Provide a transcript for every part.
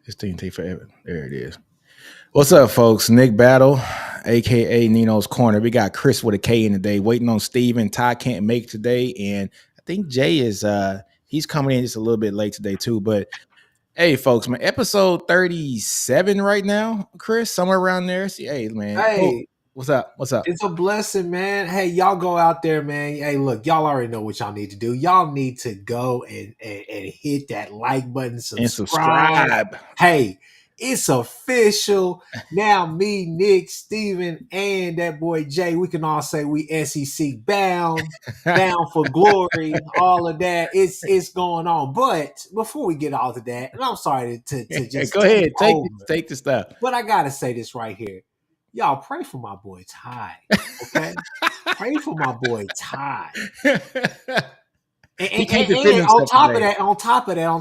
It's TNT forever. There it is. What's up, folks? Nick Battle, aka Nino's Corner. We got Chris with a K in today, waiting on Steven. Ty can't make today, and I think Jay is he's coming in just a little bit late today too. But hey, folks, man, episode 37 right now, Chris, somewhere around there. See, hey, man. Oh, Hey, what's up? What's up? it's a blessing, man. Hey, y'all go out there, man. Hey, look, y'all already know what y'all need to do. Y'all need to go and hit that like button, And subscribe. subscribe. Hey, it's official. Now, me, Nick, Steven, and that boy Jay, we can all say we SEC bound, bound for glory, all of that. It's going on. But before we get all to that, and I'm sorry to just Go take ahead, over, take the stuff. but I gotta say this right here. Y'all pray for my boy Ty. Okay? Pray for my boy Ty. And, He and, can't and, defend and on himself top of today. that, on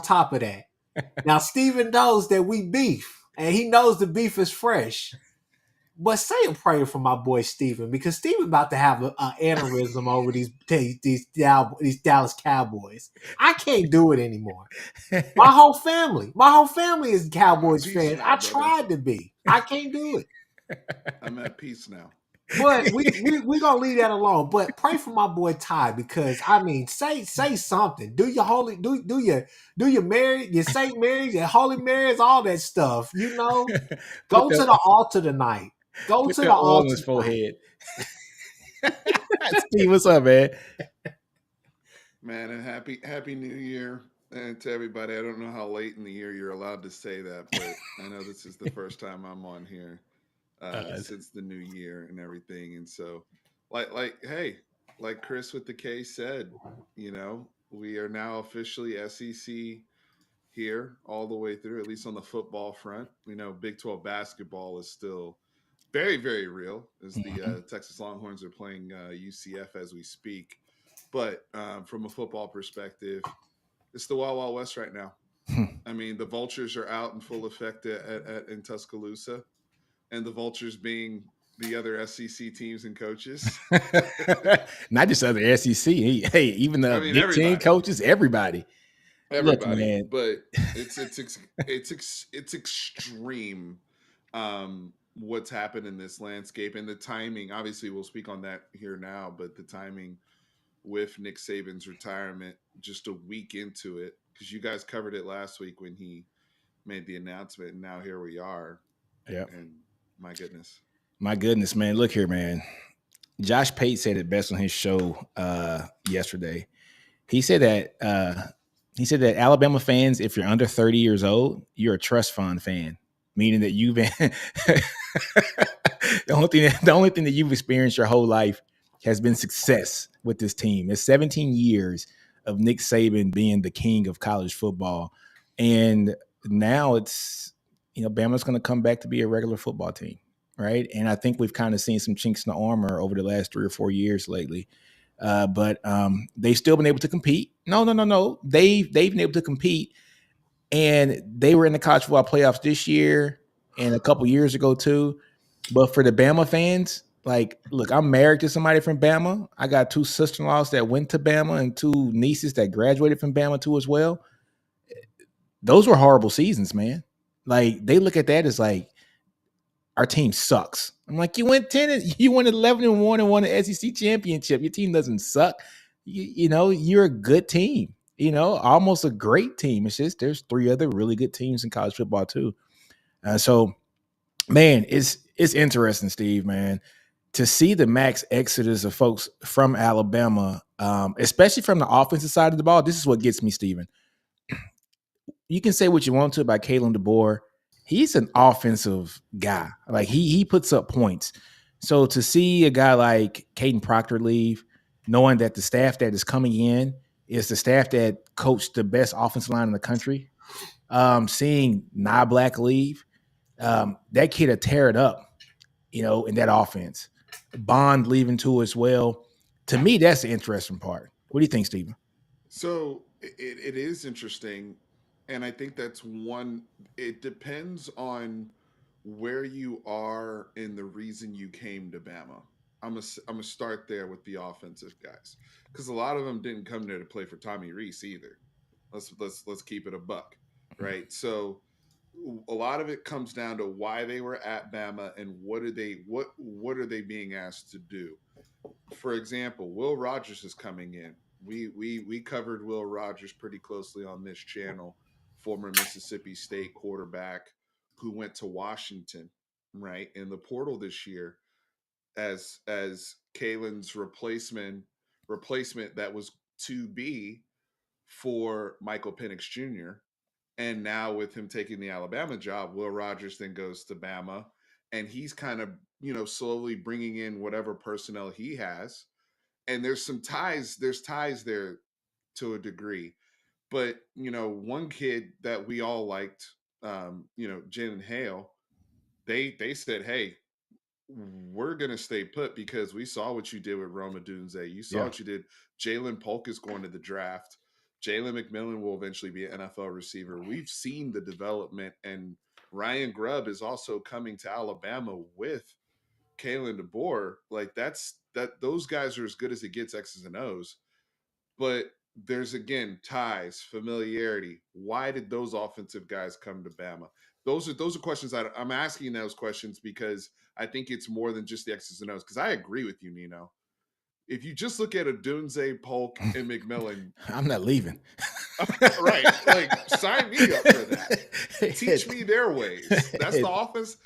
top of that. Now Steven knows that we beef, and he knows the beef is fresh. But say a prayer for my boy Steven, because Steven about to have an aneurysm over these Dallas Cowboys. I can't do it anymore. My whole family is I'm at Cowboys peace fans. now, I brother. tried to be. I can't do it. I'm at peace now. But we gonna leave that alone. But pray for my boy Ty, because I mean, say something. Do your holy do your Mary, your Saint Marys, your Holy Marys, all that stuff. You know, put go the to the altar tonight. Go put to the the oil in altar his tonight. forehead. Steve, what's up, man? Man, and happy New Year and to everybody. I don't know how late in the year you're allowed to say that, but I know this is the first time I'm on here Uh, since the new year and everything. And so hey, like Chris with the K said, we are now officially SEC here all the way through, at least on the football front. We know Big 12 basketball is still very, very real, as the mhm. Texas Longhorns are playing UCF as we speak. But from a football perspective, it's the Wild Wild West right now. I mean, the vultures are out in full effect in Tuscaloosa, and the vultures being the other SEC teams and coaches. Not just other SEC. Hey, even I the mean, Big Ten everybody, coaches, everybody. Look, everybody. man. But it's extreme what's happened in this landscape and the timing. Obviously, we'll speak on that here now, but the timing with Nick Saban's retirement just a week into it, because you guys covered it last week when he made the announcement, and now here we are. Yeah. And my goodness. My goodness, man. Look here, man. Josh Pate said it best on his show yesterday. He said that Alabama fans, if you're under 30 years old, you're a trust fund fan, meaning that you've been the only thing that you've experienced your whole life has been success with this team. It's 17 years of Nick Saban being the king of college football, and now it's Bama's going to come back to be a regular football team, right? And I think we've kind of seen some chinks in the armor over the last 3 or 4 years lately. But they've still been able to compete. No. They've been able to compete, and they were in the college football playoffs this year and a couple years ago too. But for the Bama fans, like, look, I'm married to somebody from Bama. I got two sister-in-laws that went to Bama and two nieces that graduated from Bama too as well. Those were horrible seasons, man. Like, they look at that as like, our team sucks. I'm like, you went 10 and you went 11-1 and won an SEC championship. Your team doesn't suck. You're a good team. Almost a great team. It's just there's three other really good teams in college football too. So, man, it's interesting, Steve, man, to see the max exodus of folks from Alabama, especially from the offensive side of the ball. This is what gets me, Steven. You can say what you want to about Kalen DeBoer. He's an offensive guy. Like, he puts up points. So to see a guy like Caden Proctor leave, knowing that the staff that is coming in is the staff that coached the best offensive line in the country, seeing Nye Black leave, that kid will tear it up, in that offense. Bond leaving too as well. To me, that's the interesting part. What do you think, Stephen? So it is interesting. And I think that's one, it depends on where you are and the reason you came to Bama. I'm gonna start there with the offensive guys, because a lot of them didn't come there to play for Tommy Reese either. Let's keep it a buck, right? So a lot of it comes down to why they were at Bama and what are they being asked to do. For example, Will Rogers is coming in. We covered Will Rogers pretty closely on this channel, former Mississippi State quarterback who went to Washington, right, in the portal this year as Kalen's replacement that was to be for Michael Penix Jr. And now with him taking the Alabama job, Will Rogers then goes to Bama, and he's kind of slowly bringing in whatever personnel he has. And there's some ties. There's ties there to a degree, but one kid that we all liked, Jalen Hale, they said, hey, we're going to stay put because we saw what you did with Roma Dunze. You saw what you did. Jalen Polk is going to the draft. Jalen McMillan will eventually be an NFL receiver. We've seen the development, and Ryan Grubb is also coming to Alabama with Kalen DeBoer. Like those guys are as good as it gets, X's and O's. But there's again ties, familiarity. Why did those offensive guys come to Bama? Those are questions I'm asking those questions because I think it's more than just the X's and O's. Because I agree with you, Nino. If you just look at a Dunze, Polk, and McMillan, I'm not leaving. Right? Like, sign me up for that. Teach me their ways. That's the offense.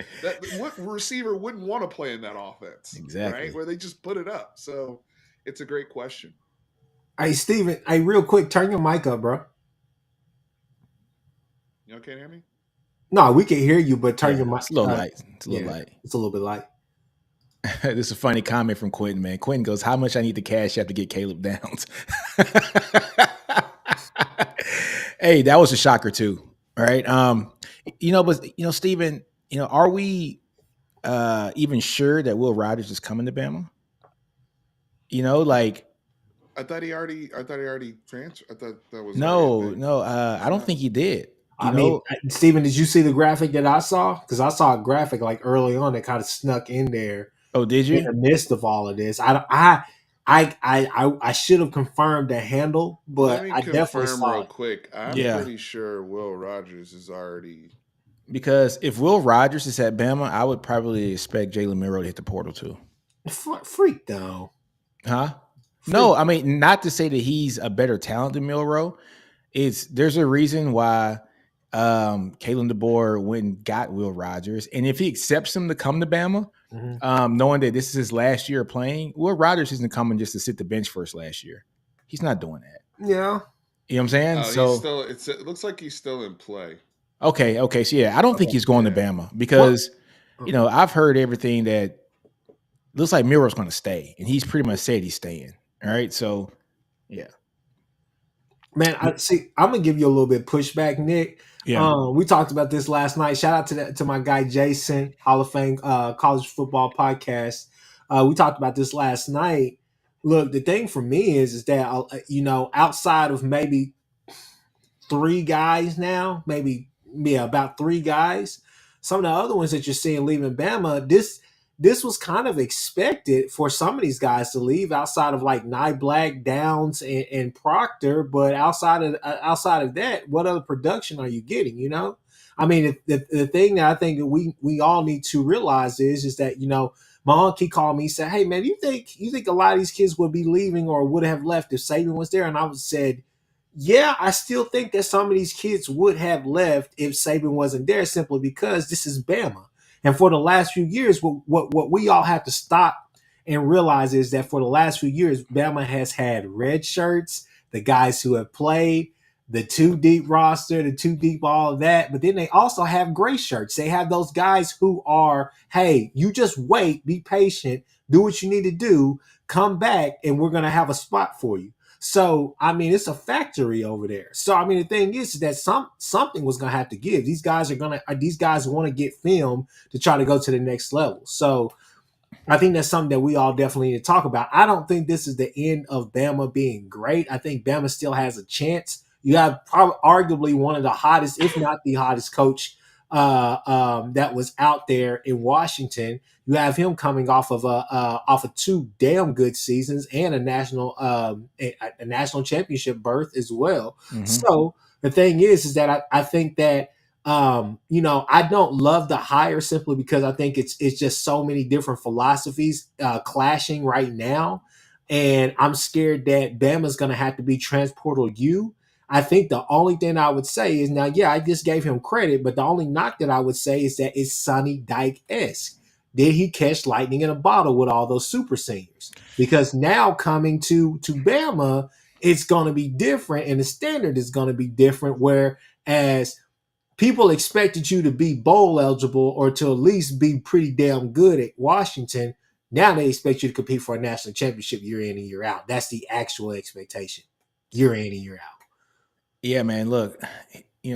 What receiver wouldn't want to play in that offense? Exactly. Right? Where they just put it up. So it's a great question. Hey, Steven, hey, real quick, turn your mic up, bro. You can't hear me? No, we can hear you, but turn your mic. It's a little light. It's a little light. It's a little bit light. This is a funny comment from Quentin, man. Quentin goes, how much I need to cash out to get Caleb Downs? Hey, that was a shocker too. All right. But Steven, are we even sure that Will Rogers is coming to Bama? I thought he already transferred. I thought that was no. I don't think he did. I mean, Steven, did you see the graphic that I saw? Because I saw a graphic like early on that kind of snuck in there. Oh, did you? In the midst of all of this, I should have confirmed the handle, but I definitely saw real quick. I'm pretty sure Will Rogers is already. Because if Will Rogers is at Bama, I would probably expect Jalen Milroe to hit the portal too. Freak though, huh? Freak. No, I mean not to say that he's a better talent than Milroe. There's a reason why Kalen DeBoer went and got Will Rogers, and if he accepts him to come to Bama. Mm-hmm. Knowing that this is his last year playing, Will Rogers isn't coming just to sit the bench for his last year. He's not doing that. Yeah. You know what I'm saying? So it looks like he's still in play. Okay. So yeah, I don't think he's going to Bama because, I've heard everything that looks like Milroe's going to stay, and he's pretty much said he's staying. All right. So, yeah. Man, I'm going to give you a little bit pushback, Nick. Yeah. We talked about this last night. Shout out to my guy Jason, Hall of Fame College Football Podcast. We talked about this last night. Look, the thing for me is that outside of maybe three guys now, about three guys, some of the other ones that you're seeing leaving Bama, this was kind of expected for some of these guys to leave outside of like Nye Black, Downs, and Proctor. But outside of that, what other production are you getting? I mean, the thing that I think that we all need to realize is that my uncle called me and said, "Hey man, you think a lot of these kids would be leaving or would have left if Saban was there?" And I said, "Yeah, I still think that some of these kids would have left if Saban wasn't there, simply because this is Bama." And for the last few years, what we all have to stop and realize is that for the last few years, Bama has had red shirts, the guys who have played, the 2-deep roster, the 2-deep, all of that. But then they also have gray shirts. They have those guys who are, hey, you just wait, be patient, do what you need to do, come back, and we're going to have a spot for you. So, I mean, it's a factory over there. So, I mean, the thing is that something was going to have to give. These guys want to get film to try to go to the next level. So, I think that's something that we all definitely need to talk about. I don't think this is the end of Bama being great. I think Bama still has a chance. You have arguably one of the hottest, if not the hottest coach that was out there in Washington. You have him coming off of 2 damn good seasons and a national championship berth as well. Mm-hmm. So the thing is that I think that I don't love the hire simply because I think it's just so many different philosophies clashing right now, and I'm scared that Bama's going to have to be transportal U. I think the only thing I would say is now, yeah, I just gave him credit, but the only knock that I would say is that it's Sonny Dike esque. Did he catch lightning in a bottle with all those super seniors? Because now coming to Bama, it's going to be different, and the standard is going to be different. Whereas people expected you to be bowl eligible or to at least be pretty damn good at Washington. Now they expect you to compete for a national championship year in and year out. That's the actual expectation, year in and year out. Yeah, man. Look,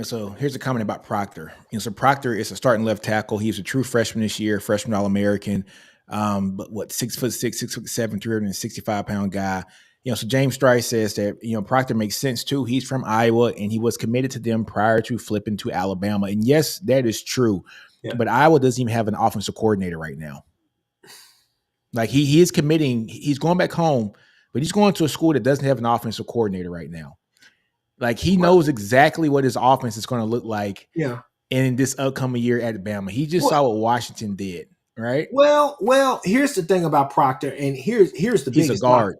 so here's a comment about Proctor. So Proctor is a starting left tackle. He was a true freshman this year, freshman All-American. But 6'6", 6'7", 365-pound guy. So James Strice says that, Proctor makes sense too. He's from Iowa and he was committed to them prior to flipping to Alabama. And yes, that is true. Yeah. But Iowa doesn't even have an offensive coordinator right now. Like he is committing, he's going back home, but he's going to a school that doesn't have an offensive coordinator right now. Like he knows exactly what his offense is going to look like in this upcoming year at Bama. He just saw what Washington did, right? Well, here's the thing about Proctor, and here's the he's biggest a guard.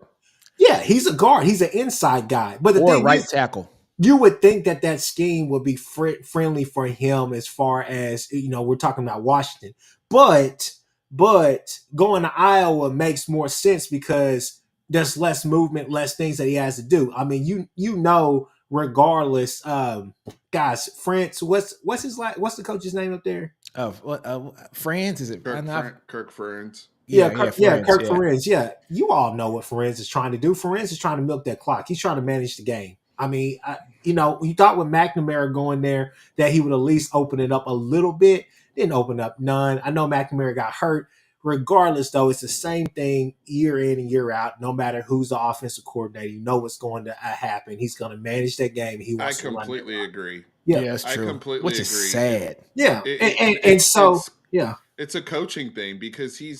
Yeah, he's a guard. He's an inside guy. But the or thing right is, tackle. You would think that scheme would be friendly for him as far as, we're talking about Washington. But going to Iowa makes more sense because there's less movement, less things that he has to do. I mean, regardless, guys, France, what's the coach's name up there? Franz, is it Kirk Ferentz? Kirk Ferentz. Yeah, you all know what Ferentz is trying to do. Ferentz is trying to milk that clock. He's trying to manage the game. I mean, you thought with McNamara going there that he would at least open it up a little bit. Didn't open up none. I know McNamara got hurt. Regardless, though, it's the same thing year in and year out. No matter who's the offensive coordinator, you know what's going to happen. He's going to manage that game. I completely agree. Yeah, that's true. I completely Which agree. is sad. Yeah, it's a coaching thing because he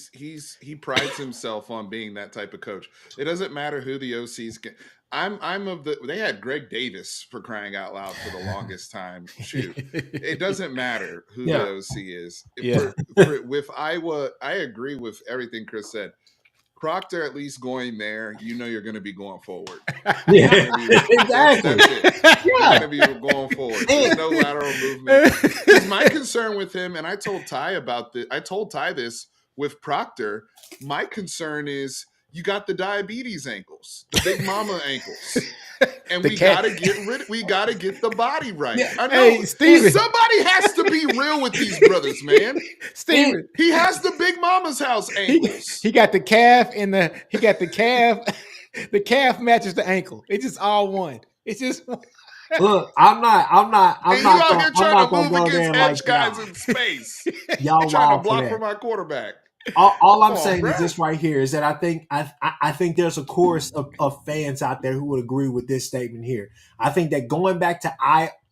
prides himself on being that type of coach. It doesn't matter who the OCs get. They had Greg Davis for crying out loud for the longest time. Shoot, it doesn't matter who the OC is. With Iowa, I agree with everything Chris said. Proctor at least going there, you're going to be going forward. Exactly. That's it. You're going to be going forward. There's no lateral movement. Because my concern with him, and I told Ty about this. I told Ty this with Proctor. My concern is you got the diabetes ankles, the big mama ankles. And we gotta get the body right. Yeah. I know. Hey, Steven. Somebody has to be real with these brothers, man. Steven. He has the big mama's house ankles. He got the calf the calf matches the ankle. It's just all one. It's just Look, I'm not and you out here trying to move against edge guys in space. Y'all trying to block for my quarterback. All I'm saying is this right here is that I think there's a chorus of fans out there who would agree with this statement here. I think that going back to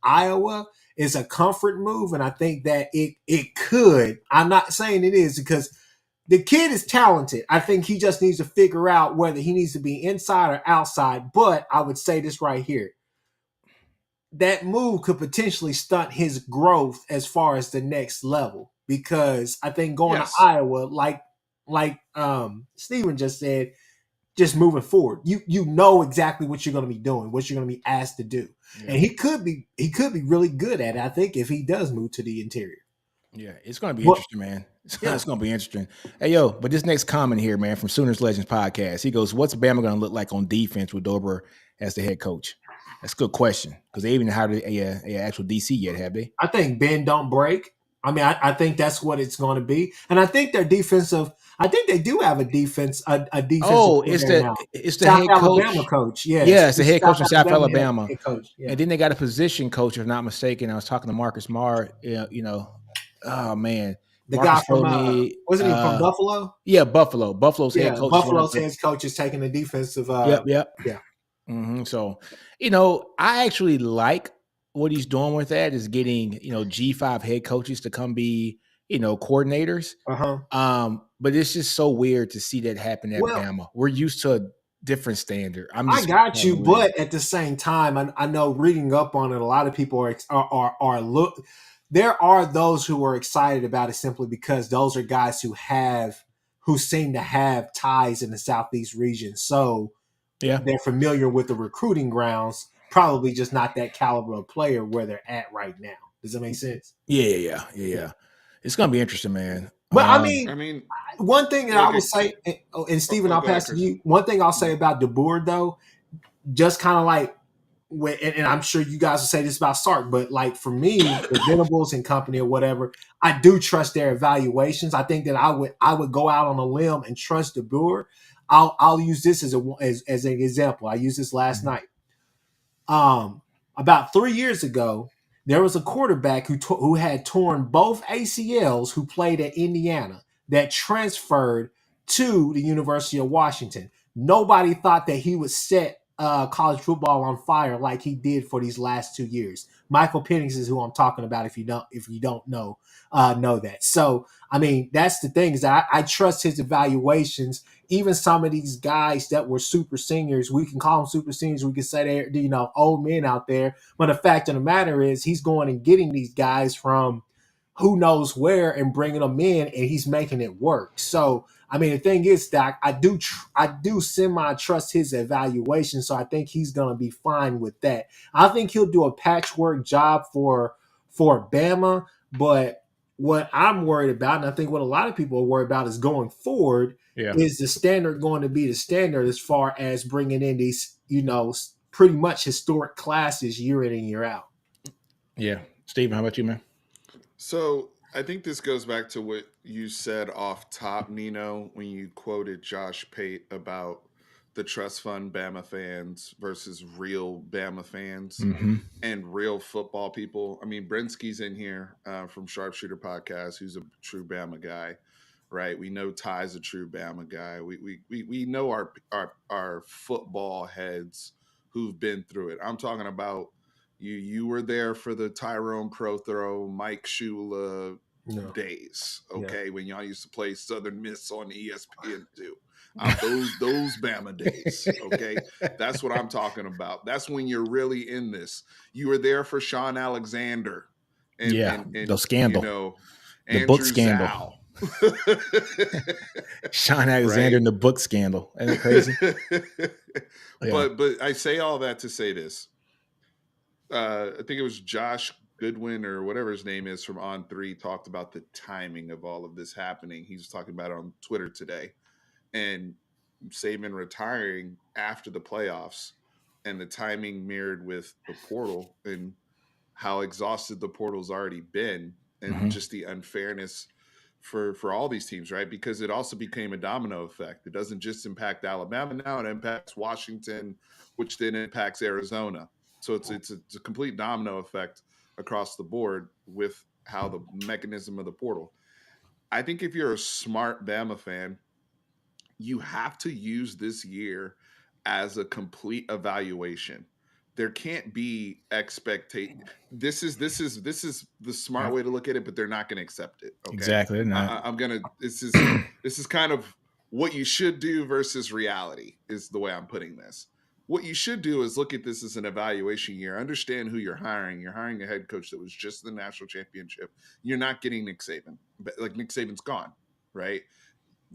Iowa is a comfort move, and I think that it could. I'm not saying it is because the kid is talented. I think he just needs to figure out whether he needs to be inside or outside. But I would say this right here. That move could potentially stunt his growth as far as the next level. Because I think going to Iowa, like Steven just said, just moving forward, you know exactly what you're going to be doing, what you're going to be asked to do, and he could be really good at it. I think if he does move to the interior, it's going to be interesting, man. It's going to be interesting. Hey, but this next comment here, man, from Sooners Legends podcast, he goes, "What's Bama going to look like on defense with Dober as the head coach?" That's a good question because they even hired a actual DC yet, have they? I think bend don't break. I mean, I think that's what it's going to be, and I think their defensive. I think they do have a defense. Oh, it's the South head Alabama coach. Yeah, it's the head coach from South Alabama. And then they got a position coach, if not mistaken. I was talking to Marcus Marr. Oh man, the Marcus guy from wasn't he from Buffalo? Yeah, Buffalo. Buffalo's head coach. Buffalo's head coach is taking the defensive. Yep. Yeah. Mm-hmm. So, I actually like what he's doing with that is getting, G5 head coaches to come be, coordinators. But it's just so weird to see that happen at Bama. We're used to a different standard. I got you, but at the same time, I know reading up on it, a lot of people are there are those who are excited about it simply because those are guys who seem to have ties in the Southeast region. So Yeah. they're familiar with the recruiting grounds, probably just not that caliber of player where they're at right now. Does that make sense? Yeah. It's gonna be interesting, man. But I I mean, mean, one thing that I like would say, and Stephen, I'll go ahead, pass to Chris. you. One thing I'll say about DeBoer, though, just kind of like, and I'm sure you guys will say this about Sark, but like for me, the Venables and company or whatever, I do trust their evaluations. I think that I would go out on a limb and trust DeBoer. I'll use this as an example. I used this last night. About 3 years ago, there was a quarterback who had torn both ACLs who played at Indiana that transferred to the University of Washington. Nobody thought that he would set college football on fire like he did for these last 2 years. Michael Penix is who I'm talking about. If you don't know that. So I mean, that's the thing is that I trust his evaluations. Even some of these guys that were super seniors, we can call them super seniors. We can say they're old men out there. But the fact of the matter is, he's going and getting these guys from who knows where and bringing them in, and he's making it work. So I mean, the thing is that I do semi trust his evaluation. So I think he's going to be fine with that. I think he'll do a patchwork job for Bama, but what I'm worried about, and I think what a lot of people are worried about, is going forward. Yeah. Is the standard going to be the standard as far as bringing in these, pretty much historic classes year in and year out? Yeah. Steven, how about you, man? So I think this goes back to what you said off top, Nino, when you quoted Josh Pate about the trust fund Bama fans versus real Bama fans Mm-hmm. and real football people. I mean, Brinsky's in here from Sharpshooter Podcast, who's a true Bama guy, right? We know Ty's a true Bama guy. We know our football heads who've been through it. I'm talking about you were there for the Tyrone Prothro, Mike Shula No. days, Yeah. okay, when y'all used to play Southern Miss on ESPN2. Those Bama days, okay? That's what I'm talking about. That's when you're really in this. You were there for Sean Alexander and Yeah. The scandal. The Andrew book scandal. Zhao. Sean Alexander Right? and the book scandal. Isn't it crazy? Yeah. But I say all that to say this. I think it was Josh Goodwin or whatever his name is from On3 talked about the timing of all of this happening. He was talking about it on Twitter today. And Saban retiring after the playoffs and the timing mirrored with the portal and how exhausted the portal's already been and just the unfairness for all these teams, right? Because it also became a domino effect. It doesn't just impact Alabama now, it impacts Washington, which then impacts Arizona. So it's a complete domino effect across the board with how the mechanism of the portal. I think if you're a smart Bama fan, you have to use this year as a complete evaluation. There can't be expectation. This is the smart way to look at it, but they're not going to accept it. Okay, Exactly. I'm gonna. This is kind of what you should do versus reality is the way I'm putting this. What you should do is look at this as an evaluation year. Understand who you're hiring. You're hiring a head coach that was just in the national championship. You're not getting Nick Saban. Like Nick Saban's gone, right?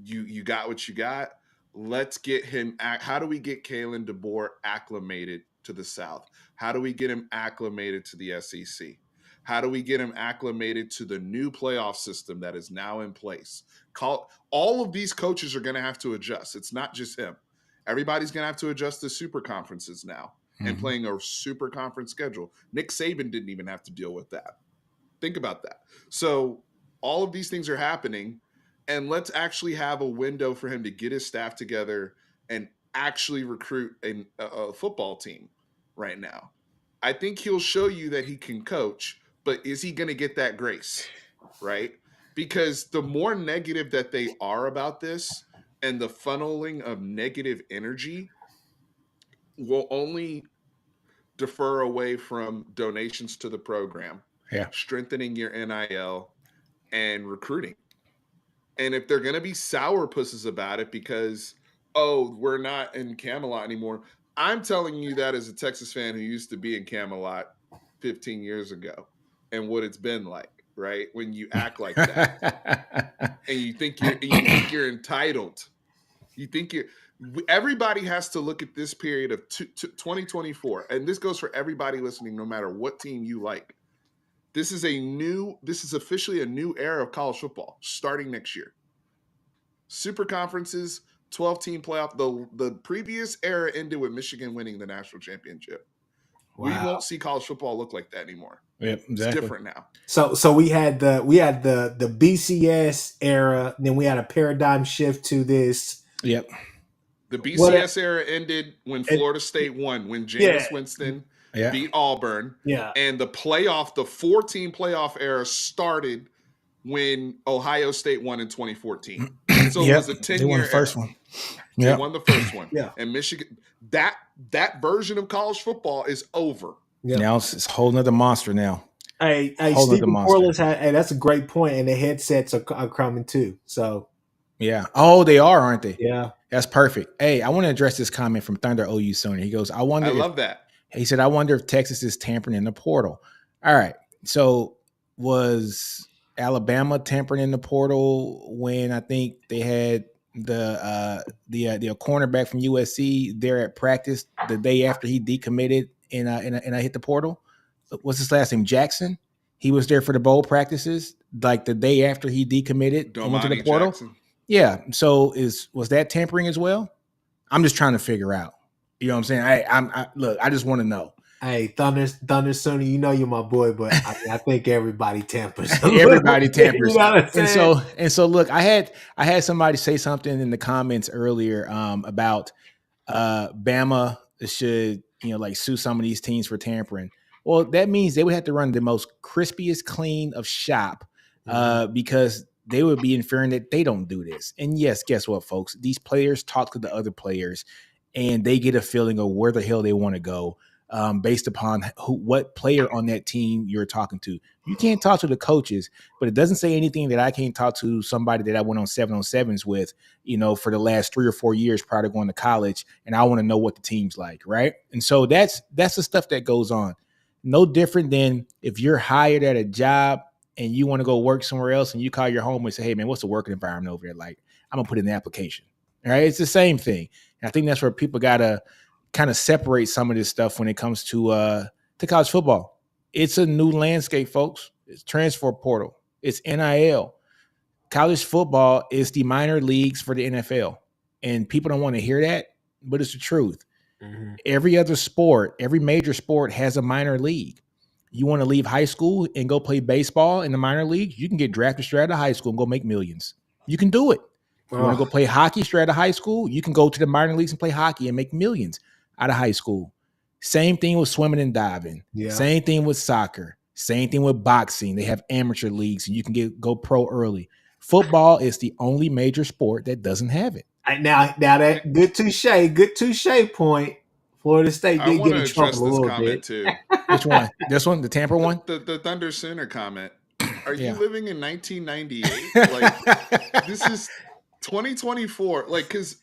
You got what you got. Let's get him. How do we get Kalen DeBoer acclimated to the South? How do we get him acclimated to the SEC? How do we get him acclimated to the new playoff system that is now in place? All of these coaches are going to have to adjust. It's not just him. Everybody's going to have to adjust to super conferences now and playing a super conference schedule. Nick Saban didn't even have to deal with that. Think about that. So all of these things are happening, and let's actually have a window for him to get his staff together and actually recruit a football team right now. I think he'll show you that he can coach, but is he going to get that grace, right? Because the more negative that they are about this and the funneling of negative energy will only defer away from donations to the program, Yeah. strengthening your NIL, and recruiting. And if they're going to be sourpusses about it because, oh, we're not in Camelot anymore, I'm telling you that as a Texas fan who used to be in Camelot 15 years ago. and what it's been like, right? When you act like that and you think you're entitled. You think everybody has to look at this period of 2024, and this goes for everybody listening, no matter what team you like. This is officially a new era of college football starting next year. Super conferences, 12-team playoff. The previous era ended with Michigan winning the national championship. Wow. We won't see college football look like that anymore. Yep, exactly. It's different now. So we had the BCS era, then we had a paradigm shift to this. Yep. The BCS era ended when Florida State won, when Jameis Winston beat Auburn. Yeah. And the 4-team playoff era started when Ohio State won in 2014. So it was a 10-year They won the first era. one. They won the first one. Yeah. And Michigan, that version of college football is over. Yeah. Now it's a whole nother monster now. Hey, Stephen Corliss that's a great point, and the headsets are coming too. So yeah. Oh, they are, aren't they? Yeah. That's perfect. Hey, I want to address this comment from Thunder OU Sony. He goes, I love that. He said, I wonder if Texas is tampering in the portal. All right. So was Alabama tampering in the portal when I think they had the cornerback from USC there at practice the day after he decommitted and I hit the portal? What's his last name? Jackson? He was there for the bowl practices like the day after he decommitted and went to the portal. Jackson. Yeah. So was that tampering as well? I'm just trying to figure out. You know what I'm saying? Look, I just want to know. Hey, Thunder Sony, you know you're my boy, but I think everybody tampers. Everybody tampers. You know what I'm saying? And so look, I had somebody say something in the comments earlier about Bama should, like sue some of these teams for tampering. Well, that means they would have to run the most crispiest clean of shop because they would be inferring that they don't do this. And yes, guess what, folks? These players talk to the other players and they get a feeling of where the hell they want to go based upon what player on that team you're talking to. You can't talk to the coaches, but it doesn't say anything that I can't talk to somebody that I went on 7-on-7s with, for the last 3 or 4 years prior to going to college. And I want to know what the team's like, right? And so that's the stuff that goes on. No different than if you're hired at a job and you want to go work somewhere else and you call your home and say, hey, man, what's the working environment over there like? I'm going to put in the application. All right. It's the same thing. And I think that's where people got to kind of separate some of this stuff when it comes to college football. It's a new landscape, folks. It's transfer portal. It's NIL. College football is the minor leagues for the NFL. And people don't want to hear that, but it's the truth. Mm-hmm. Every other sport, every major sport has a minor league. You want to leave high school and go play baseball in the minor league, you can get drafted straight out of high school and go make millions. You can do it. You want to go play hockey straight out of high school, you can go to the minor leagues and play hockey and make millions out of high school. Same thing with swimming and diving. Yeah. Same thing with soccer. Same thing with boxing. They have amateur leagues and you can go pro early. Football is the only major sport that doesn't have it. Now that good touche point. Florida State did get in trouble a little bit. Too. Which one? This one, the Tampa one? The Thunder Center comment. Are you living in 1998? Like this is 2024. Like because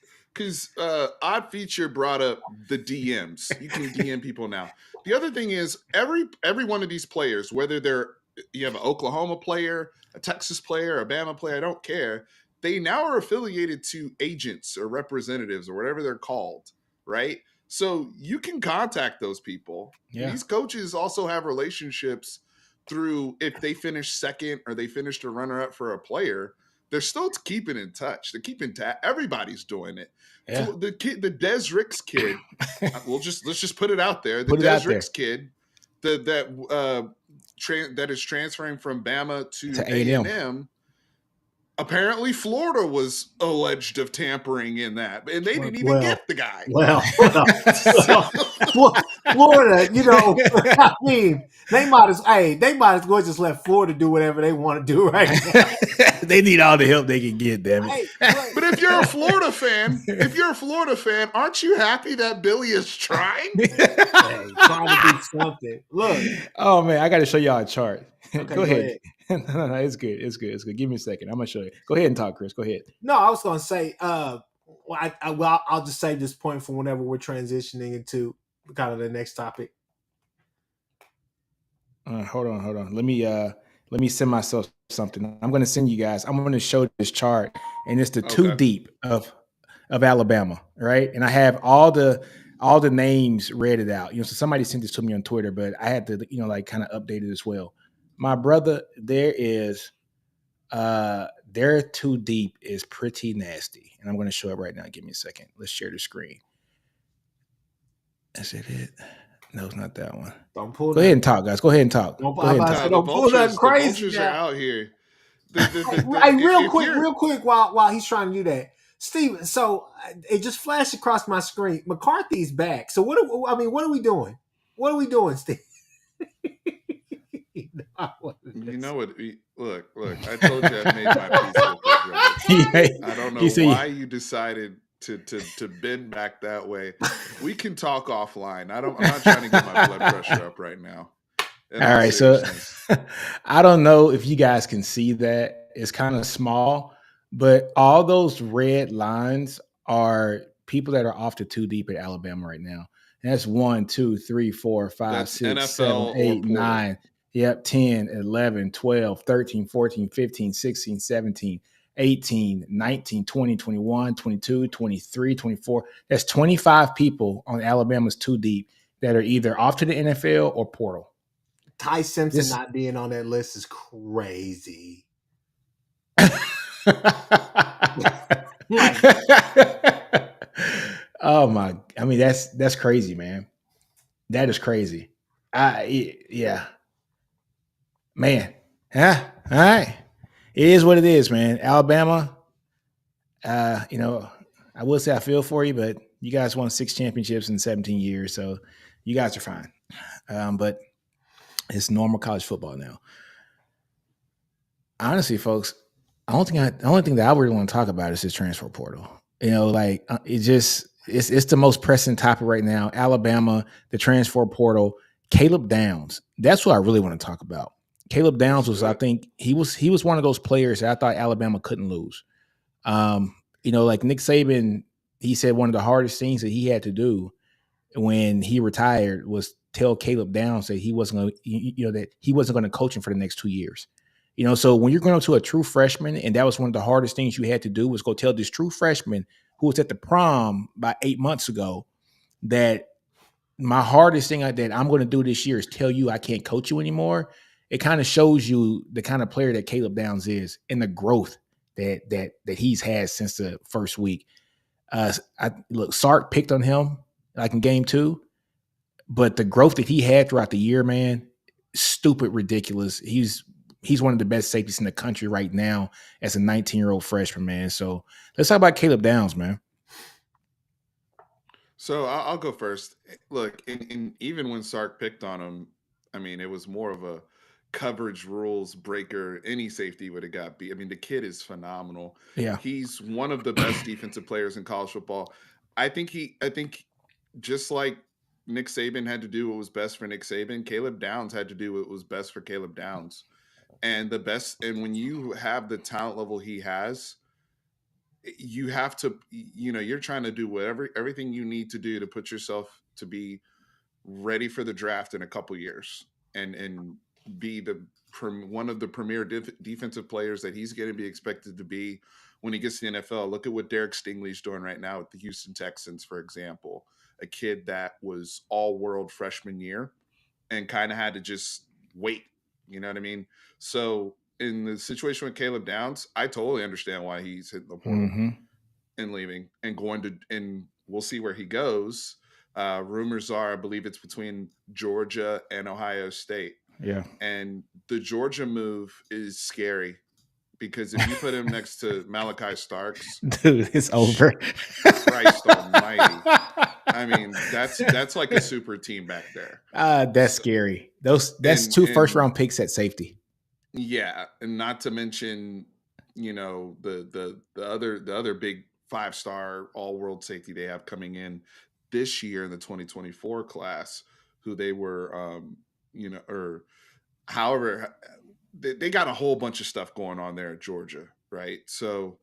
Odd Feature brought up the DMs. You can DM people now. The other thing is every one of these players, whether you have an Oklahoma player, a Texas player, a Bama player, I don't care. They now are affiliated to agents or representatives or whatever they're called, right? So you can contact those people. Yeah. These coaches also have relationships through if they finish second or they finished a runner-up for a player, they're still keeping in touch. They're keeping everybody's doing it. Yeah. So the Des Ricks kid, let's just put it out there. The Des Ricks kid that is transferring from Bama to A&M. Apparently, Florida was alleged of tampering in that, and they didn't even get the guy. Florida, I mean, they might as well just let Florida do whatever they want to do right now. They need all the help they can get, damn it. But if you're a Florida fan, aren't you happy that Billy is trying? Trying to do something. Look. Oh man, I got to show y'all a chart. Okay, go ahead. No, it's good. It's good. Give me a second. I'm gonna show you. Go ahead and talk, Chris. Go ahead. No, I was gonna say, I'll just save this point for whenever we're transitioning into kind of the next topic. Hold on. Let me send myself something. I'm going to send you guys. I'm going to show this chart, and it's the two Okay. deep of Alabama, right? And I have all the names read it out. So somebody sent this to me on Twitter, but I had to like kind of update it as well. My brother, their two deep is pretty nasty, and I'm going to show it right now. Give me a second. Let's share the screen. Is it? No, it's not that one. Don't pull Go ahead nothing. and talk, guys. Go ahead and talk. Don't, Go I'm ahead and about to talk. say, The don't pull nothing vultures, the crazy vultures are now. out here. Hey, If you're real quick, while he's trying to do that, Steven. So it just flashed across my screen. McCarthy's back. So what are we doing? What are we doing, Steve? you know what? Look. I told you I've made my peace with it, brother. I don't he know said, why you decided to bend back that way. We can talk offline. I'm not trying to get my blood pressure up right now. In all all right. So seriousness. I don't know if you guys can see that. It's kind of small, but all those red lines are people that are off the two deep at Alabama right now. And that's 1, 2, 3, 4, 5, That's 6, 7, NFL or 8, portal. 9. Yep, 10, 11, 12, 13, 14, 15, 16, 17, 18, 19, 20, 21, 22, 23, 24. That's 25 people on Alabama's two deep that are either off to the NFL or portal. Ty Simpson This not being on that list is crazy. Like, oh my, I mean that's crazy, man. That is crazy. Yeah, man. Yeah, all right. It is what it is, man. Alabama, uh, you know, I will say I feel for you, but you guys won 6 championships in 17 years, so you guys are fine. But it's normal college football now. Honestly, folks, the only thing that I really want to talk about is this transfer portal. Like it's the most pressing topic right now. Alabama, the transfer portal, Caleb Downs. That's what I really want to talk about. Caleb Downs Let's was, do I it. think, he was one of those players that I thought Alabama couldn't lose. Like Nick Saban, he said one of the hardest things that he had to do when he retired was tell Caleb Downs that he wasn't going that he wasn't going to coach him for the next 2 years. So when you're going up to a true freshman, and that was one of the hardest things you had to do was go tell this true freshman who was at the prom about 8 months ago that my hardest thing that I'm going to do this year is tell you I can't coach you anymore. It kind of shows you the kind of player that Caleb Downs is and the growth that he's had since the first week. Sark picked on him like in game 2, but the growth that he had throughout the year, man, stupid ridiculous. He's one of the best safeties in the country right now as a 19-year-old freshman, man. So let's talk about Caleb Downs, man. So I'll go first. Look, even when Sark picked on him, I mean, it was more of a coverage rules breaker. Any safety would have got beat. I mean, the kid is phenomenal. Yeah. He's one of the best defensive players in college football. I think just like Nick Saban had to do what was best for Nick Saban, Caleb Downs had to do what was best for Caleb Downs. And when you have the talent level he has, you have to, you're trying to do whatever everything you need to do to put yourself to be ready for the draft in a couple years and be one of the premier defensive players that he's going to be expected to be when he gets to the NFL. Look at what Derek Stingley's doing right now with the Houston Texans, for example, a kid that was all world freshman year and kind of had to just wait. You know what I mean? So in the situation with Caleb Downs, I totally understand why he's hitting the portal Mm-hmm. and leaving and going to, and we'll see where he goes. Rumors are, I believe it's between Georgia and Ohio State. Yeah. And the Georgia move is scary because if you put him next to Malachi Starks, Dude, it's over. Christ Almighty. I mean, that's like a super team back there. That's So, scary. That's and two first and round picks at safety. yeah, and not to mention, the other big 5-star all world safety they have coming in this year in the 2024 class, who they were, or however, they got a whole bunch of stuff going on there at Georgia, right? So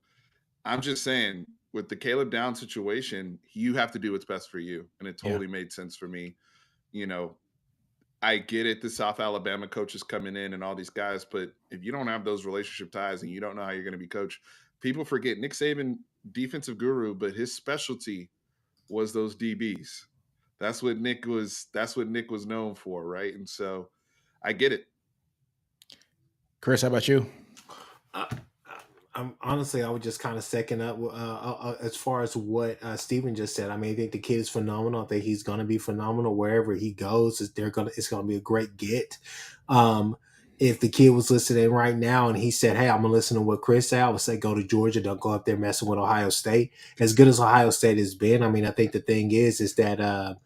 I'm just saying, with the Caleb Down situation, you have to do what's best for you, and it Yeah. totally made sense for me. You know, I get it. The South Alabama coach is coming in and all these guys, but if you don't have those relationship ties and you don't know how you're going to be coached, people forget Nick Saban, defensive guru, but his specialty was those DBs. That's what Nick was. That's what Nick was known for, right? And so, I get it. Chris, how about you? I, I'm honestly, I would just kind of second up as far as what Steven just said. I mean, I think the kid is phenomenal. I think he's going to be phenomenal wherever he goes. It's going to be a great get. Um, if the kid was listening right now and he said, "Hey, I'm gonna listen to what Chris said," I would say go to Georgia. Don't go up there messing with Ohio State. As good as Ohio State has been, I mean, I think the thing is that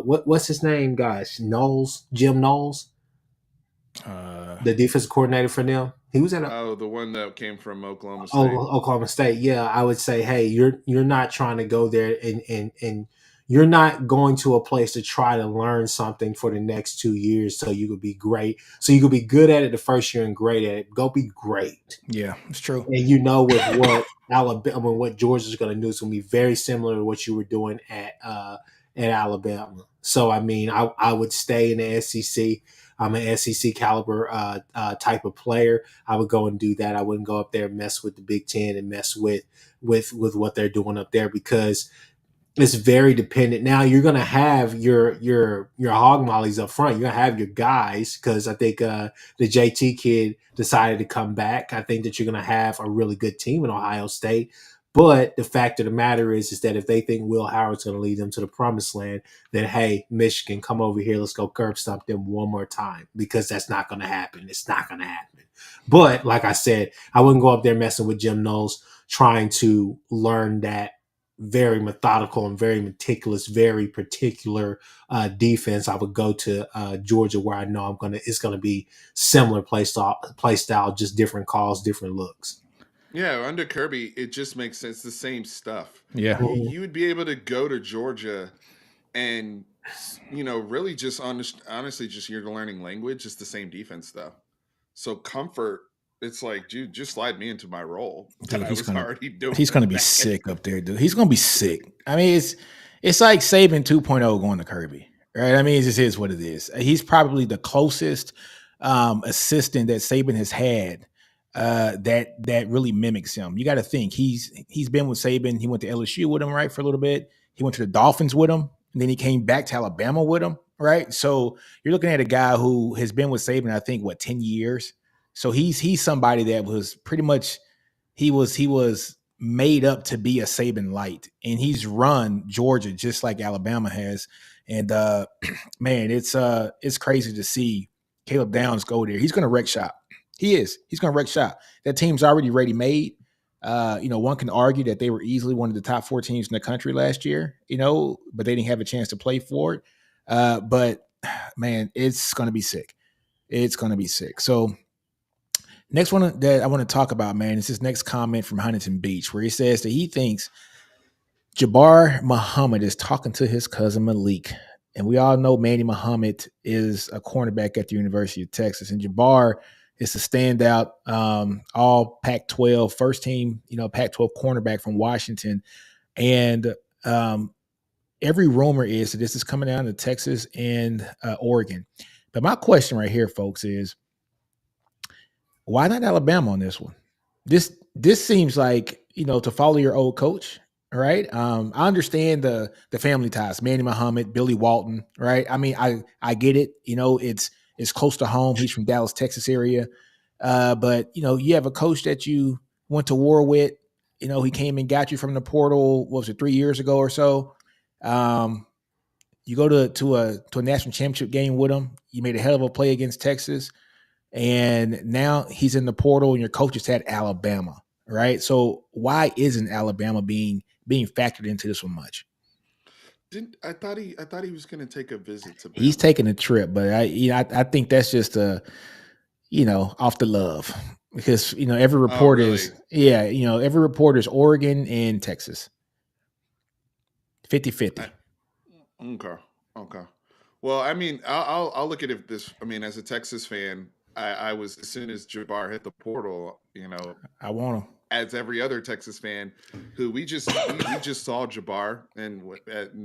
what's his name, guys? Knowles, Jim Knowles, the defensive coordinator for them. He was at Oh, the one that came from Oklahoma State. Oklahoma State. Yeah, I would say, hey, you're not trying to go there and you're not going to a place to try to learn something for the next 2 years so you could be great. So you could be good at it the first year and great at it. Go be great. Yeah, it's true. And with what Alabama, what Georgia's going to do is going to be very similar to what you were doing at Alabama. So I mean, I would stay in the SEC. I'm an SEC caliber type of player. I would go and do that. I wouldn't go up there and mess with the Big Ten and mess with what they're doing up there because it's very dependent. Now you're gonna have your hog mollies up front. You're gonna have your guys because I think the JT kid decided to come back. I think that you're gonna have a really good team in Ohio State. But the fact of the matter is that if they think Will Howard's going to lead them to the promised land, then hey, Michigan, come over here. Let's go curb stomp them one more time because that's not going to happen. It's not going to happen. But like I said, I wouldn't go up there messing with Jim Knowles, trying to learn that very methodical and very meticulous, very particular defense. I would go to Georgia, where I know it's gonna be similar play style, just different calls, different looks. Yeah, under Kirby, it just makes sense. The same stuff. Yeah. You would be able to go to Georgia and really just honestly, just you're learning language. It's the same defense though. So comfort, it's like, dude, just slide me into my role that Dude, I was already doing. he's gonna be sick up there, dude. He's gonna be sick. I mean, it's like Saban 2.0 going to Kirby, right? I mean, it just is what it is. He's probably the closest assistant that Saban has had that really mimics him. You got to think he's been with Saban. He went to LSU with him, right, for a little bit. He went to the Dolphins with him, and then he came back to Alabama with him, right? So you're looking at a guy who has been with Saban, I think, 10 years. So he's somebody that was pretty much he was made up to be a Saban light, and he's run Georgia just like Alabama has. And man, it's crazy to see Caleb Downs go there. He's going to wreck shop. He is. He's going to wreck shop. That team's already ready made. One can argue that they were easily one of the top 4 teams in the country last year. But they didn't have a chance to play for it. But man, it's going to be sick. It's going to be sick. So next one that I want to talk about, man, is this next comment from Huntington Beach, where he says that he thinks Jabbar Muhammad is talking to his cousin Malik. And we all know Manny Muhammad is a cornerback at the University of Texas. And Jabbar is a standout all Pac-12 first team, Pac-12 cornerback from Washington. And every rumor is that this is coming down to Texas and Oregon. But my question right here, folks, is why not Alabama on this one? This seems like, to follow your old coach, right? I understand the family ties, Manny Muhammad, Billy Walton, right? I mean, I get it. It's close to home. He's from Dallas, Texas area. But you have a coach that you went to war with. He came and got you from the portal. What was it, 3 years ago or so? You go to a national championship game with him. You made a hell of a play against Texas. And now he's in the portal, and your coach is at Alabama, right? So why isn't Alabama being factored into this one much? I thought he was going to take a visit to Bama. He's taking a trip, but I think that's just off the love, because every report is every report is Oregon and Texas, 50-50. Okay. Well, I mean, I'll look at it this. I mean, as a Texas fan, I was, as soon as Jabbar hit the portal, I want him. As every other Texas fan, who we just saw Jabbar in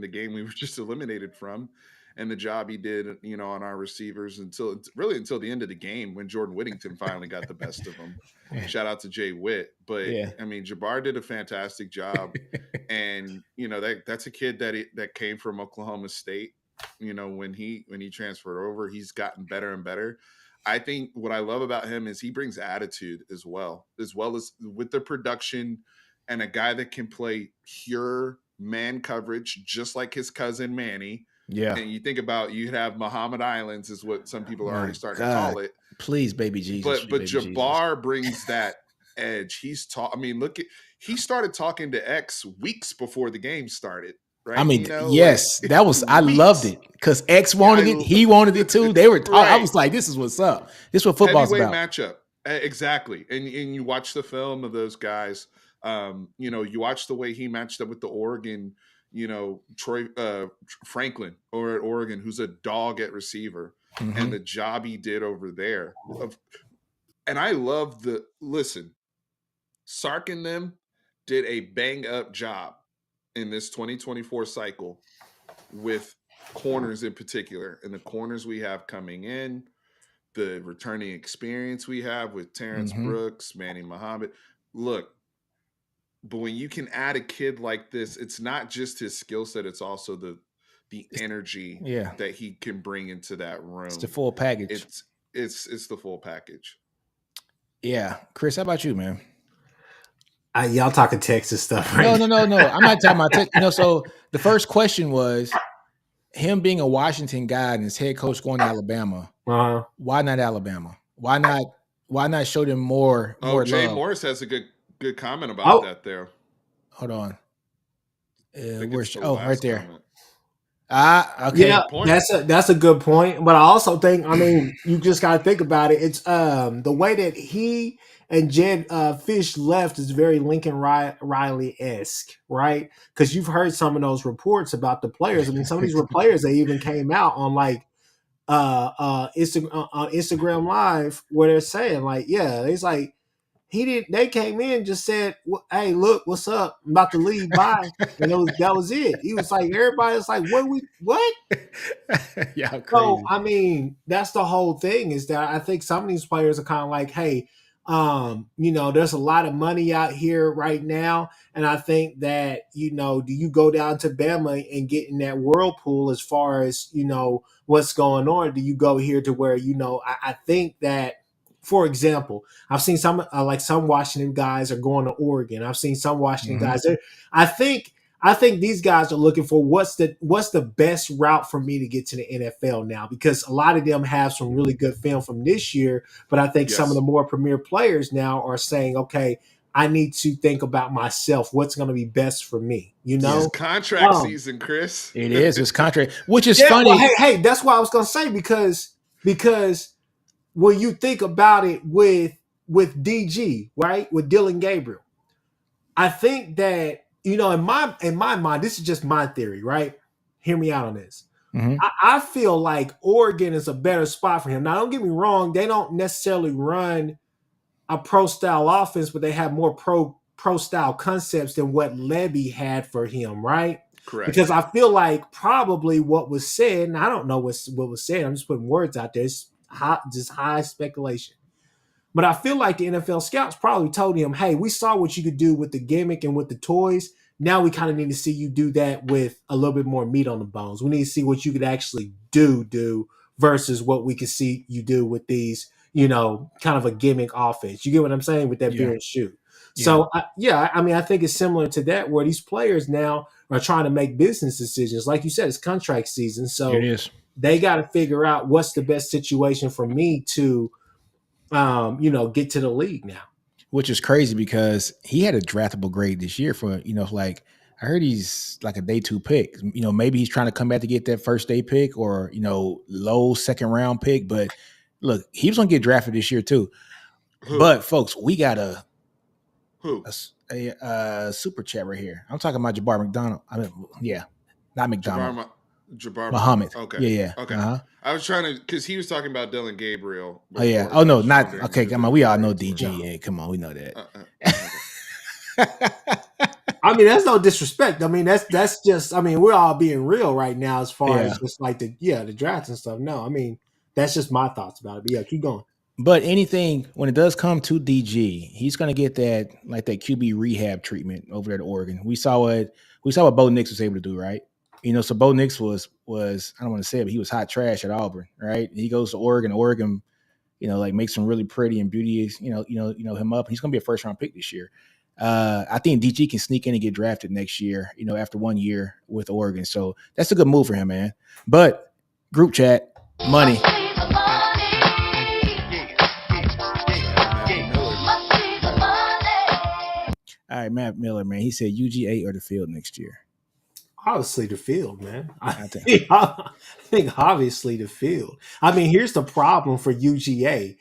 the game we were just eliminated from, and the job he did, on our receivers until the end of the game when Jordan Whittington finally got the best of him. Shout out to Jay Witt. But Yeah. I mean, Jabbar did a fantastic job. And that's a kid that came from Oklahoma State. When he transferred over, he's gotten better and better. I think what I love about him is he brings attitude as well as with the production, and a guy that can play pure man coverage just like his cousin Manny. Yeah. And you think about, you have Muhammad Islands is what some people are already starting to call it. Please, baby Jesus. But baby Jabbar Jesus. brings that edge. He started talking to X weeks before the game started. Right? I mean, yes, that was, I loved it because X wanted it. He wanted it too. They were talking. Right. I was like, this is what's up. This is what football's heavyweight about. Matchup. Exactly. And you watch the film of those guys. You watch the way he matched up with the Oregon, Troy Franklin or at Oregon, who's a dog at receiver, and the job he did over there. And I love Sark and them did a bang up job in this 2024 cycle with corners in particular, and the corners we have coming in, the returning experience we have with Terrence Brooks, Manny Muhammad. Look, but when you can add a kid like this, it's not just his skill set, it's also the energy that he can bring into that room. It's the full package. It's the full package. Yeah. Chris, how about you, man? Y'all talking Texas stuff, right? No. I'm not talking about Texas. So the first question was him being a Washington guy and his head coach going to Alabama. Why not Alabama? Why not show them more? Jay love? Morris has a good comment about that there. Hold on. Right there. Comment. Okay. Yeah, that's a good point. But I also think, you just got to think about it. It's the way that he and Jed Fish left is very Lincoln Riley-esque, right? Because you've heard some of those reports about the players. Some of these were players that even came out on Instagram Live where they're saying it's like they came in, just said, hey, look, what's up? I'm about to leave. Bye. And that was it. He was like, everybody's like, what? Yeah, crazy. So, that's the whole thing, is that I think some of these players are kind of like, hey, there's a lot of money out here right now. And I think that, do you go down to Bama and get in that whirlpool as far as, what's going on? Do you go here to where, I think that, for example, I've seen some Washington guys are going to Oregon. I've seen some Washington guys there. I think these guys are looking for what's the best route for me to get to the NFL now, because a lot of them have some really good film from this year. But I think some of the more premier players now are saying, okay, I need to think about myself. What's going to be best for me? It's contract season, Chris. It is. It's contract, which is funny. Well, hey, that's what I was going to say, because when you think about it with DG, right, with Dylan Gabriel, I think that, in my mind, this is just my theory, right? Hear me out on this. I feel like Oregon is a better spot for him. Now, don't get me wrong, they don't necessarily run a pro style offense, but they have more pro style concepts than what Levy had for him, right? Correct. Because I feel like probably what was said, and I don't know what was said, I'm just putting words out there. It's high speculation. But I feel like the NFL scouts probably told him, hey, we saw what you could do with the gimmick and with the toys. Now we kind of need to see you do that with a little bit more meat on the bones. We need to see what you could actually do versus what we could see you do with these, kind of a gimmick offense. You get what I'm saying with that beer and shoot. Yeah. So, I think it's similar to that, where these players now are trying to make business decisions. Like you said, it's contract season. So it is. They got to figure out what's the best situation for me to, get to the league now. Which is crazy because he had a draftable grade this year for, I heard he's like a day 2 pick. Maybe he's trying to come back to get that first day pick or, low second round pick. But look, he was going to get drafted this year too. Who? But folks, we got a super chat right here. I'm talking about Jabbar McDonald. Not McDonald. Jabbar Muhammad. Okay. Yeah. Okay. I was trying to, because he was talking about Dylan Gabriel. Before, Oh no, not okay. Come on, we all know DG. Yeah, come on, we know that. I mean, that's no disrespect. I mean, that's just. I mean, we're all being real right now as far Yeah. as just like the drafts and stuff. No, I mean, that's just my thoughts about it. But yeah, keep going. But anything when it does come to DG, he's gonna get that QB rehab treatment over there at Oregon. We saw what Bo Nix was able to do, right? So Bo Nix was I don't want to say it, but he was hot trash at Auburn, right? He goes to Oregon. Oregon, makes him really pretty and beauty, him up. He's gonna be a first round pick this year. I think DG can sneak in and get drafted next year, after 1 year with Oregon. So that's a good move for him, man. But group chat, money. All right, Matt Miller, man. He said UGA or the field next year. Obviously, the field, man. I think obviously the field. I mean, here's the problem for UGA.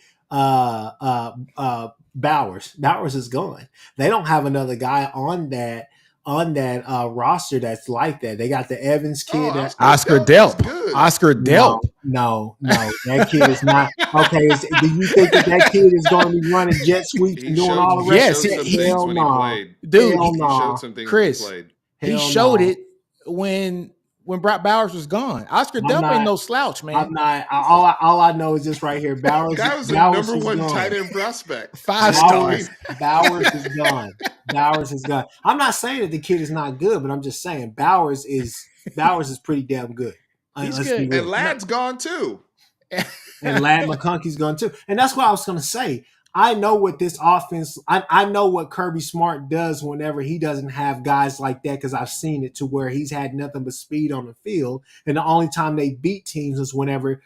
Bowers. Bowers is gone. They don't have another guy on that roster that's like that. They got the Evans kid. Oscar Delp. Oscar Delp. No, that kid is not okay. Do you think that kid is going to be running jet sweeps and doing all the rest? Yes, hell no, dude. He showed some things Chris, when he played. He showed it when Brock Bowers was gone. Oscar Delp ain't no slouch, man. I'm not. All I know is this right here. Bowers. Guy was the number one tight end prospect. 5 stars. Bowers is gone. Bowers is gone. I'm not saying that the kid is not good, but I'm just saying Bowers is pretty damn good. He's good. And Ladd's gone too. And Ladd McConkey's gone too. And that's what I was going to say. I know what this offense, I know what Kirby Smart does whenever he doesn't have guys like that, because I've seen it to where he's had nothing but speed on the field. And the only time they beat teams is whenever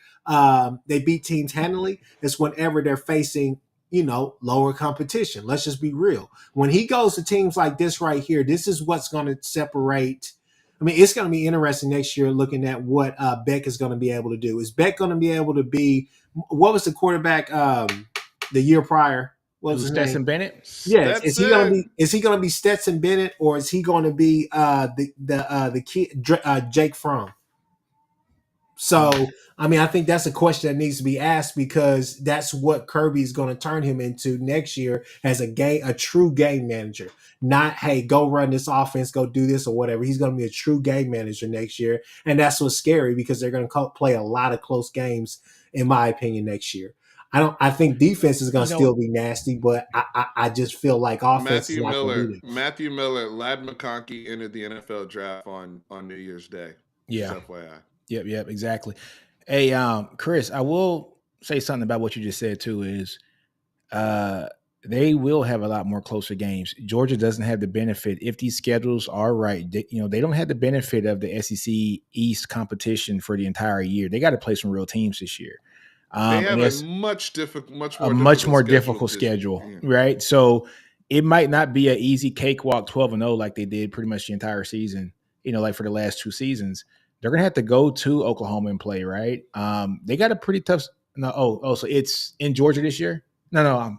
they beat teams handily, is whenever they're facing, lower competition. Let's just be real. When he goes to teams like this right here, this is what's going to separate. I mean, it's going to be interesting next year looking at what Beck is going to be able to do. Is Beck going to be able to be, what was the quarterback the year prior? What was his Stetson name? Bennett? Yes. Is he going to be Stetson Bennett, or is he going to be the kid Jake Fromm? So, I mean, I think that's a question that needs to be asked, because that's what Kirby's going to turn him into next year, as a true game manager. Not, hey, go run this offense, go do this or whatever. He's going to be a true game manager next year. And that's what's scary, because they're going to play a lot of close games, in my opinion, next year. I think defense is going to still be nasty, but I just feel like offense is not going to be there. Matthew Miller, Ladd McConkey entered the NFL draft on New Year's Day. Yeah. Just FYI. Yep, exactly. Hey, Chris, I will say something about what you just said too. Is they will have a lot more closer games. Georgia doesn't have the benefit, if these schedules are right. They don't have the benefit of the SEC East competition for the entire year. They got to play some real teams this year. They have a much more difficult schedule, right? So it might not be an easy cakewalk 12-0 like they did pretty much the entire season. Like for the last 2 seasons. They're gonna have to go to Oklahoma and play, right? They got a pretty tough. So it's in Georgia this year. No.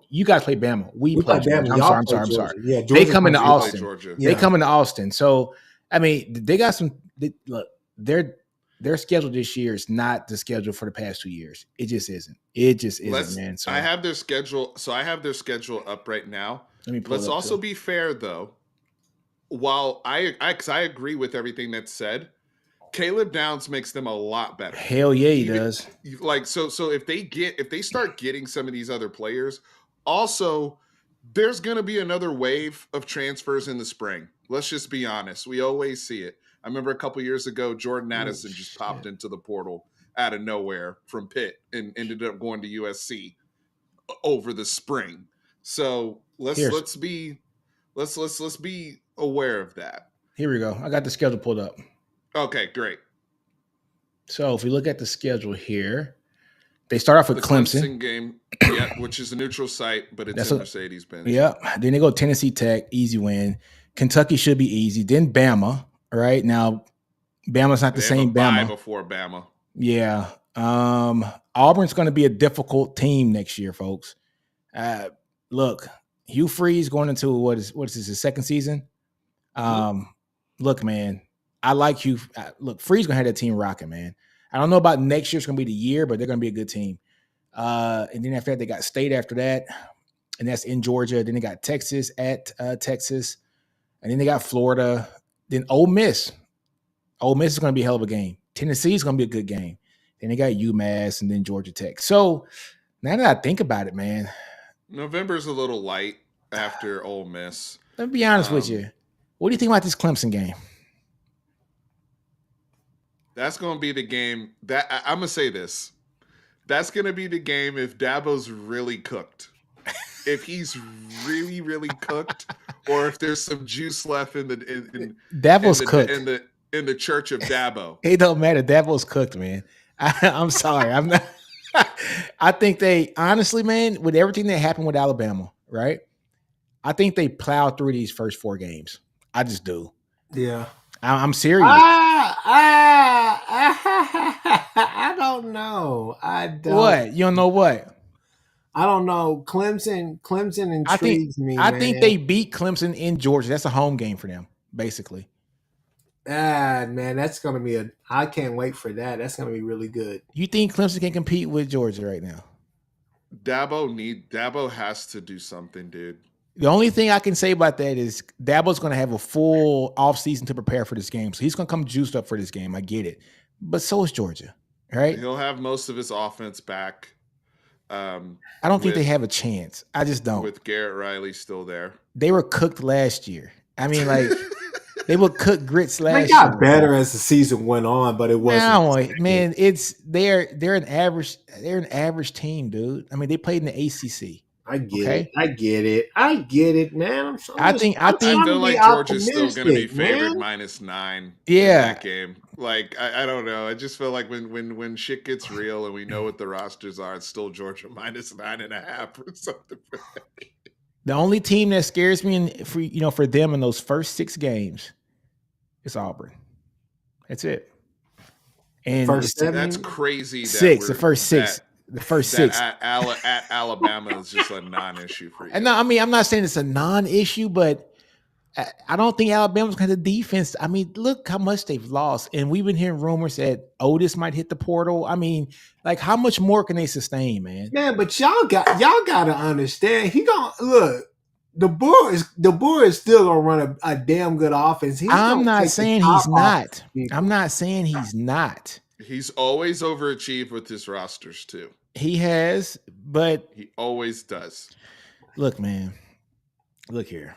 You guys play Bama. We play Bama. I'm sorry. Yeah, Georgia, they come into Austin. They come into Austin. So I mean, they got some. Look, their schedule this year is not the schedule for the past 2 years. It just isn't. Man. So I have their schedule. So I have their schedule up right now. Let's also be fair, though. While I agree with everything that's said, Caleb Downs makes them a lot better. Hell yeah, he does. So if they start getting some of these other players, also there's going to be another wave of transfers in the spring. Let's just be honest. We always see it. I remember a couple years ago, Jordan Addison just popped into the portal out of nowhere from Pitt and ended up going to USC over the spring. So let's be aware of that. Here we go. I got the schedule pulled up. Okay, great. So if we look at the schedule here, they start off with the Clemson game, which is a neutral site, but it's in Mercedes-Benz. Yeah. Then they go Tennessee Tech, easy win. Kentucky should be easy. Then Bama. Right now, Bama's not the same Bama. Before Bama. Yeah. Auburn's going to be a difficult team next year, folks. Look, Hugh Freeze going into what is this, his second season? Look, man, I like Hugh. Look, Freeze going to have that team rocking, man. I don't know about next year's going to be the year, but they're going to be a good team. And then after that, they got State after that, and that's in Georgia. Then they got Texas at Texas. And then they got Florida. Then Ole Miss. Ole Miss is going to be a hell of a game. Tennessee is going to be a good game. Then they got UMass and then Georgia Tech. So now that I think about it, man. November's a little light after Ole Miss. Let me be honest with you. What do you think about this Clemson game? That's going to be the game that I'm going to say this. That's going to be the game if Dabo's really cooked. If he's really, really cooked, or if there's some juice left in Dabo's cooked in the church of Dabo. It don't matter. Dabo's cooked, man. I'm sorry. I'm not. I think they honestly, man, with everything that happened with Alabama, right? I think they plowed through these first 4 games. I just do. Yeah. I'm serious. I don't know. I don't. What? You don't know what? I don't know. Clemson intrigues me. I think they beat Clemson in Georgia. That's a home game for them, basically. Man, that's gonna be I can't wait for that. That's gonna be really good. You think Clemson can compete with Georgia right now? Dabo has to do something, dude. The only thing I can say about that is Dabo's going to have a full offseason to prepare for this game. So he's going to come juiced up for this game. I get it. But so is Georgia, right? He'll have most of his offense back. I don't think they have a chance. I just don't. With Garrett Riley still there. They were cooked last year. I mean, like, they were cooked grits last year. They got better as the season went on, but it wasn't. Man, they're an average team, dude. I mean, they played in the ACC. I get it, man. I feel like Georgia's still going to be favored -9 in that game. Like, I don't know. I just feel like when shit gets real and we know what the rosters are, it's still Georgia -9.5 or something. The only team that scares me for them in those first 6 games is Auburn. That's it. And that's crazy. The first six. At Alabama is just a non-issue for you. And no, I mean, I'm not saying it's a non-issue, but I don't think Alabama's got the defense. I mean, look how much they've lost. And we've been hearing rumors that Otis might hit the portal. I mean, like, how much more can they sustain, man? Man, but y'all got to understand. He gonna look. The boy is still gonna run a damn good offense. I'm not saying he's not. I'm not saying he's not. He's always overachieved with his rosters too. He has, but he always does. Look, man. Look here.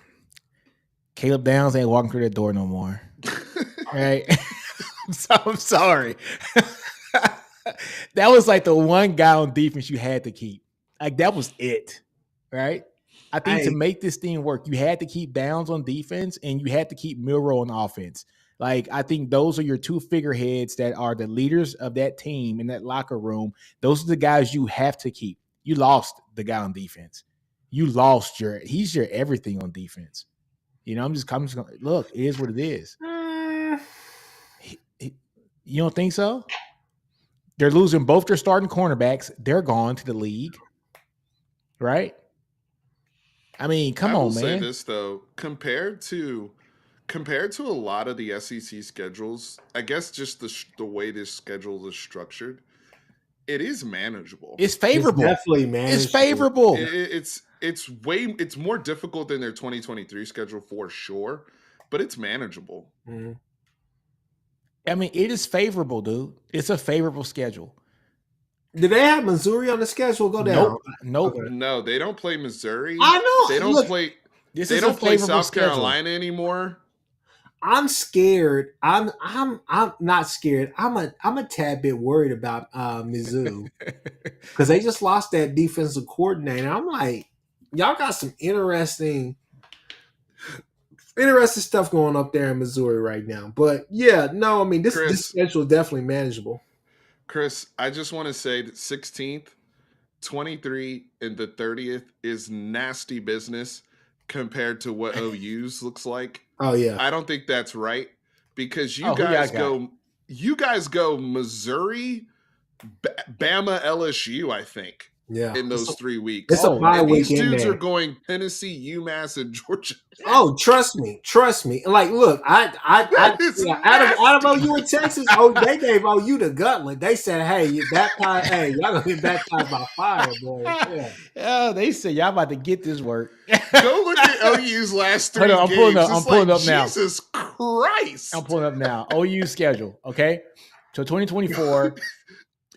Caleb Downs ain't walking through that door no more. Right? I'm sorry. That was like the one guy on defense you had to keep. Like, that was it. Right? I think to make this thing work, you had to keep Downs on defense and you had to keep Milroe on offense. Like, I think those are your 2 figureheads that are the leaders of that team in that locker room. Those are the guys you have to keep. You lost the guy on defense. You lost he's your everything on defense. You know, I'm just going to look, it is what it is. You don't think so? They're losing both their starting cornerbacks. They're gone to the league. Right? I mean, come on, man. I will say this, though. Compared to a lot of the SEC schedules, I guess just the way this schedule is structured, it is manageable. It's favorable. It's definitely manageable. It's favorable. It's more difficult than their 2023 schedule for sure, but it's manageable. Mm-hmm. I mean, it is favorable, dude. It's a favorable schedule. Do they have Missouri on the schedule? Go down. Nope. Okay. No, they don't play Missouri. I know. They don't play. They don't play South Carolina anymore. I'm scared. I'm not scared. I'm a tad bit worried about Mizzou because they just lost that defensive coordinator. I'm like, y'all got some interesting stuff going up there in Missouri right now. But yeah, no, I mean this schedule is definitely manageable. Chris, I just want to say that 16th, 23, and the 30th is nasty business compared to what OU's looks like. Oh yeah. I don't think that's right because you guys go Missouri, Bama, LSU, I think. Yeah. in those 3 weeks. It's a bye And week these in dudes there. are going Tennessee, UMass, and Georgia. Oh, trust me. Like, look, That is out of nasty. OU and Texas, they gave OU the gauntlet. They said, "Hey, you baptized. Hey, y'all gonna get baptized by fire, boy." Yeah. Oh, they said y'all about to get this work. Go look at OU's last 3 Hold on, games. I'm pulling up now. Jesus Christ. I'm pulling up now. OU schedule. Okay, so 2024.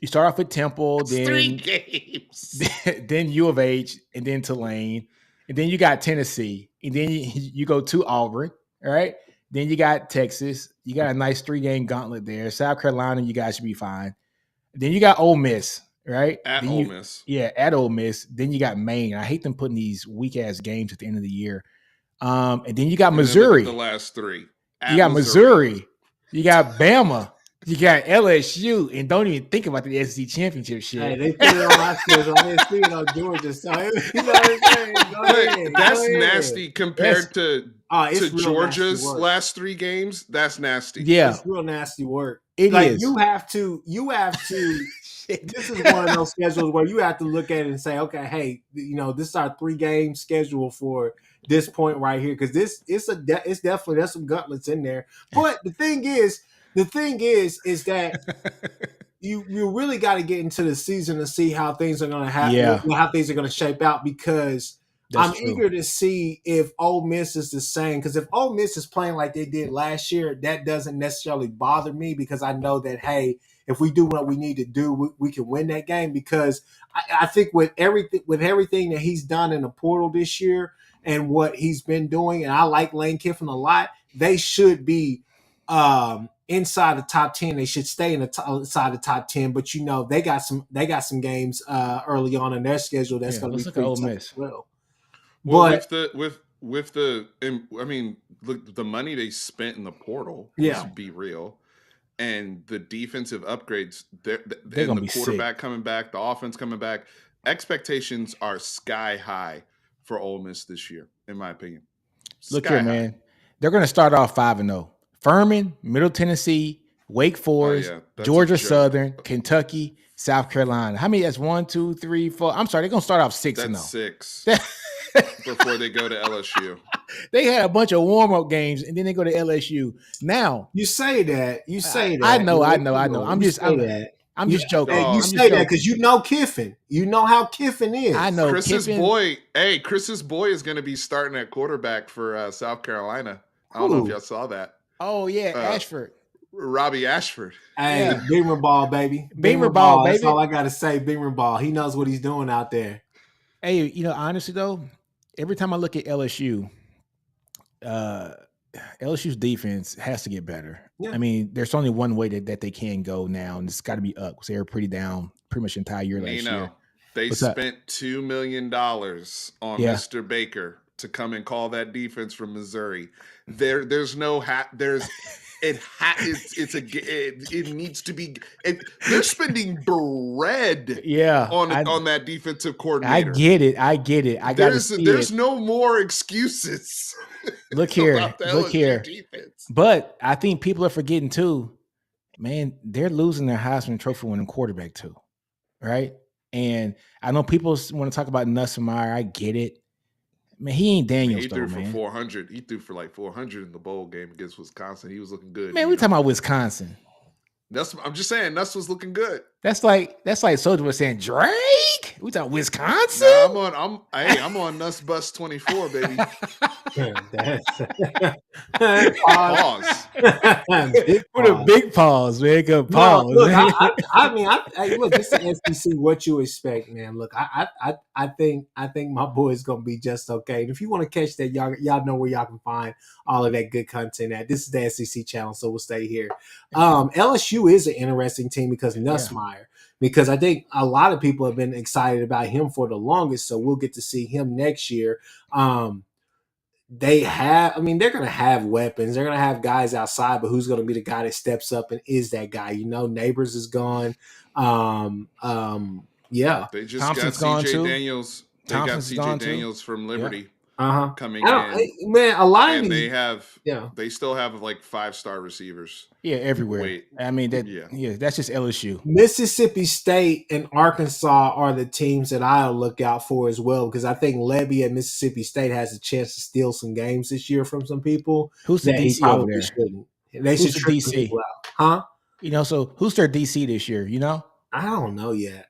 You start off with Temple, It's 3 then games. then U of H, and then Tulane, and then you got Tennessee, and then you go to Auburn. All right. Then you got Texas. You got a nice 3-game gauntlet there. South Carolina, you guys should be fine. Then you got Ole Miss, right? At then Ole Miss. Yeah, at Ole Miss. Then you got Maine. I hate them putting these weak ass games at the end of the year. And then you got Missouri. The last 3. You got Missouri. You got Bama. You got LSU, and don't even think about the SEC championship shit. Hey, they put it on my schedule. I didn't see it on Georgia. So, you know what I'm saying? Go ahead. That's nasty compared to Georgia's last 3 games. That's nasty. Yeah, it's real nasty work. It is. You have to. This is one of those schedules where you have to look at it and say, okay, hey, this is our 3-game schedule for this point right here, because it's definitely, there's some gutlets in there. But the thing is that you really got to get into the season to see how things are going to happen, how things are going to shape out, because I'm eager to see if Ole Miss is the same. Because if Ole Miss is playing like they did last year, that doesn't necessarily bother me, because I know that, hey, if we do what we need to do, we can win that game. Because I think with everything that he's done in the portal this year and what he's been doing, and I like Lane Kiffin a lot, they should be inside the top 10. They should stay inside the top 10. But they got some games early on in their schedule that's going to be pretty tough as well. Well, with the money they spent in the portal, let's be real, and the defensive upgrades, they're and the quarterback coming back, the offense coming back, expectations are sky high for Ole Miss this year, in my opinion. Look here, man. They're going to start off 5-0. Furman, Middle Tennessee, Wake Forest, Georgia Southern, Kentucky, South Carolina. How many? That's 1, 2, 3, 4. I'm sorry, they're going to start off 6-0. That's 6 before they go to LSU. They had a bunch of warm-up games, and then they go to LSU. Now you say that. I know. I'm just joking. You say that because you know Kiffin. You know how Kiffin is. I know Chris's boy. Hey, Chris's boy is going to be starting at quarterback for South Carolina. I don't know if y'all saw that. Oh yeah, Ashford. Robbie Ashford. Hey, Beamer ball, baby. Beamer ball, baby. That's all I gotta say. Beamer ball. He knows what he's doing out there. Hey, honestly though, every time I look at LSU's defense has to get better. Yeah. I mean, there's only one way that they can go now, and it's got to be up because they were pretty down pretty much the entire year last year. They spent $2 million on Mr. Baker to come and call that defense from Missouri. There's no it needs to be. They're spending bread. On that defensive coordinator. I get it. There's no more excuses. Look here. Defense. But I think people are forgetting too. Man, they're losing their Heisman Trophy winning quarterback too, right? And I know people want to talk about Nussmeier. I get it. Man, he ain't Daniels. He threw for 400. He threw for like 400 in the bowl game against Wisconsin. He was looking good. Man, we talking about Wisconsin. I'm just saying, Nuss was looking good. That's like Soldier was saying, Drake. We talking Wisconsin. Nah, I'm on Nuss Bus 24, baby. Pause. Put a big pause, man. Good pause. No, look, look, this is SEC. What you expect, man? Look, I think my boy is gonna be just okay. And if you want to catch that, y'all know where y'all can find all of that good content at. This is the SEC channel, so we'll stay here. LSU is an interesting team because Nussmeier. Because I think a lot of people have been excited about him for the longest, so we'll get to see him next year. They're going to have weapons. They're going to have guys outside, but who's going to be the guy that steps up and is that guy? Neighbors is gone. They just Thompson's got gone CJ too. Daniels. They got CJ Daniels from Liberty. coming in, man, a lot of and these, they still have like 5-star receivers. Yeah, everywhere. Wait, I mean that's just LSU. Mississippi State and Arkansas are the teams that I'll look out for as well, because I think Levy at Mississippi State has a chance to steal some games this year from some people Who's the that he DC over probably there? shouldn't. They Who's should the trick some DC? people out, huh? You know, so who's their DC this year? You know, I don't know yet.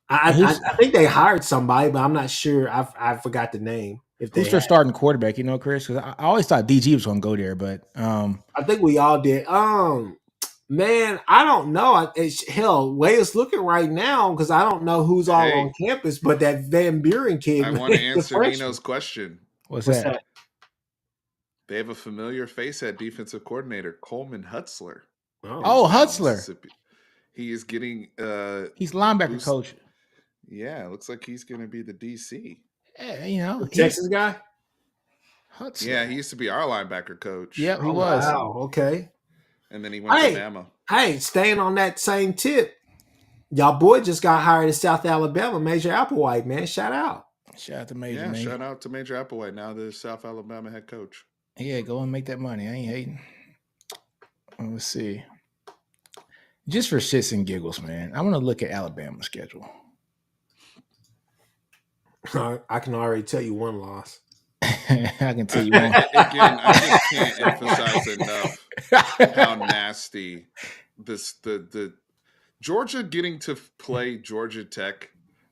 And I think they hired somebody, but I'm not sure. I forgot the name. If they who's their had. starting quarterback? You know, Chris, because I always thought DG was going to go there, but I think we all did. Man, I don't know. Hell, way it's looking right now, because I don't know who's all on campus, but that Van Buren kid. I want to answer Nino's question. What's that? They have a familiar face at defensive coordinator, Coleman Hutzler. Oh, Hutzler. He is getting he's linebacker coach. Yeah, it looks like he's going to be the DC. Yeah, you know, Texas guy. Hutzler. Yeah, he used to be our linebacker coach. Yep, he was. Wow, okay. And then he went to Bama. Hey, staying on that same tip, y'all boy just got hired at South Alabama, Major Applewhite, man. Shout out. Shout out to Major. Yeah, shout out to Major Applewhite, now the South Alabama head coach. Yeah, go and make that money. I ain't hating. Let's see. Just for shits and giggles, man, I want to look at Alabama's schedule. I can already tell you one loss. I can tell you one. Again, I just can't emphasize enough how nasty the Georgia getting to play Georgia Tech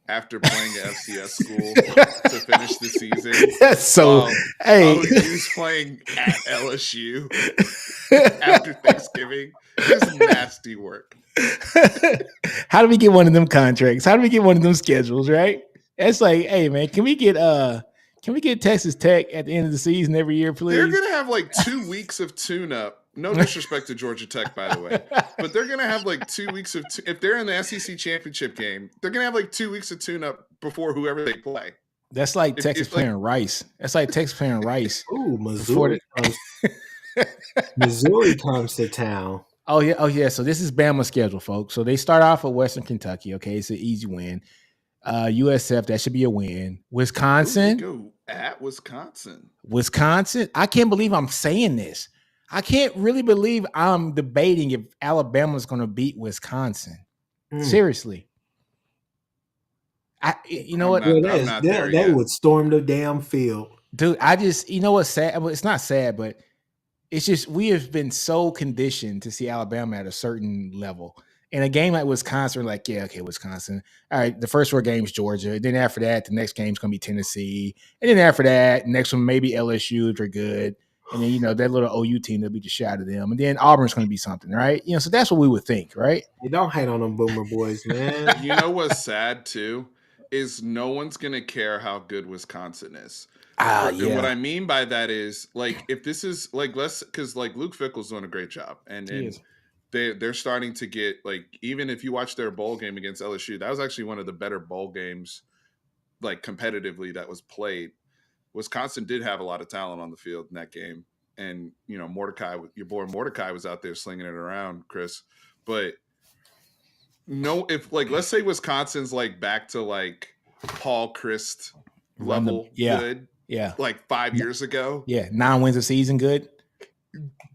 after playing at FCS school to finish the season. That's so. OU's playing at LSU after Thanksgiving. Just nasty work. How do we get one of them contracts? How do we get one of them schedules? Right? It's like, hey man, can we get Texas Tech at the end of the season every year, please? They're gonna have like 2 weeks of tune-up. No disrespect to Georgia Tech, by the way, but they're gonna have like 2 weeks of if they're in the SEC championship game, they're gonna have like 2 weeks of tune-up before whoever they play. That's like Texas playing Rice. That's like Texas playing Rice. Ooh, Missouri comes to town. Oh yeah. So this is Bama's schedule, folks. So they start off at Western Kentucky. Okay, it's an easy win. USF, that should be a win. Wisconsin. Go at Wisconsin. I can't believe I'm saying this. I can't really believe I'm debating if Alabama's going to beat Wisconsin. Seriously. You know what? They would storm the damn field. Dude, you know what's sad? Well, it's not sad, but it's just we have been so conditioned to see Alabama at a certain level. In a game like Wisconsin, we're like, yeah, okay, Wisconsin. All right, the first 4 games, Georgia. Then after that, the next game's going to be Tennessee. And then after that, next one, maybe LSU if they're good. And then, you know, that little OU team, they'll be just shot of them. And then Auburn's going to be something, right? You know, so that's what we would think, right? You don't hate on them Boomer boys, man. You know what's sad, too, is no one's going to care how good Wisconsin is. Yeah. And what I mean by that is, like, if this is, like, because, like, Luke Fickell's doing a great job. And they're starting to get, like, even if you watch their bowl game against LSU, that was actually one of the better bowl games, like, competitively that was played. Wisconsin did have a lot of talent on the field in that game. And, you know, your boy Mordecai was out there slinging it around, Chris. But no, if, like, let's say Wisconsin's, like, back to, like, Paul Christ level good. Yeah. Like 5 years ago. Yeah. 9 wins a season good.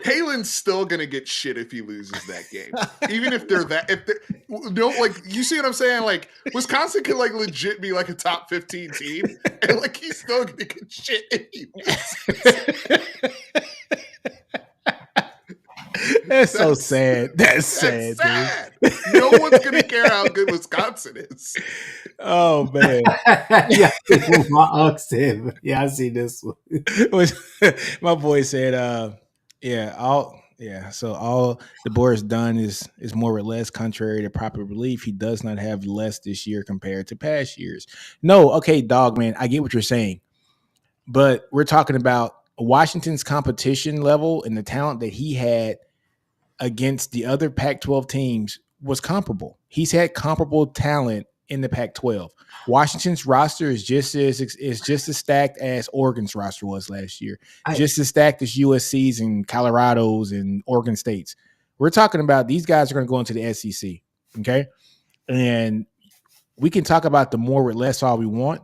Kalen's still gonna get shit if he loses that game, even if they're like, you see what I'm saying? Like, Wisconsin can, like, legit be like a top 15 team, and, like, he's still gonna get shit if he loses. That's so sad. That's sad, dude. No one's gonna care how good Wisconsin is. Oh man. Yeah, I see this one. My boy said, so all the board has done is more or less contrary to proper belief. He does not have less this year compared to past years. No, okay, dog, man, I get what you're saying. But we're talking about Washington's competition level and the talent that he had against the other Pac-12 teams was comparable. He's had comparable talent in the Pac-12. Washington's roster is just as stacked as Oregon's roster was last year, just as stacked as USC's and Colorado's and Oregon State's. We're talking about these guys are going to go into the SEC, okay? And we can talk about the more with less all we want,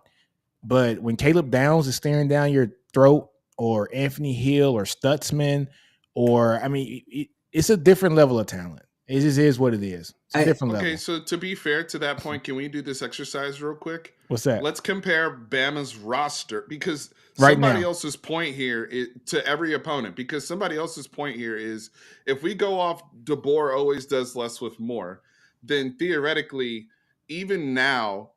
But when Caleb Downs is staring down your throat, or Anthony Hill or Stutzman, or I mean, it's a different level of talent. It just is what it is. It's a different Okay, level. so to be fair to that point, can we do this exercise real quick? What's that? Let's compare Bama's roster, because Right somebody now. else's point here to every opponent, because somebody else's point here is, if we go off DeBoer always does less with more, then theoretically, even now,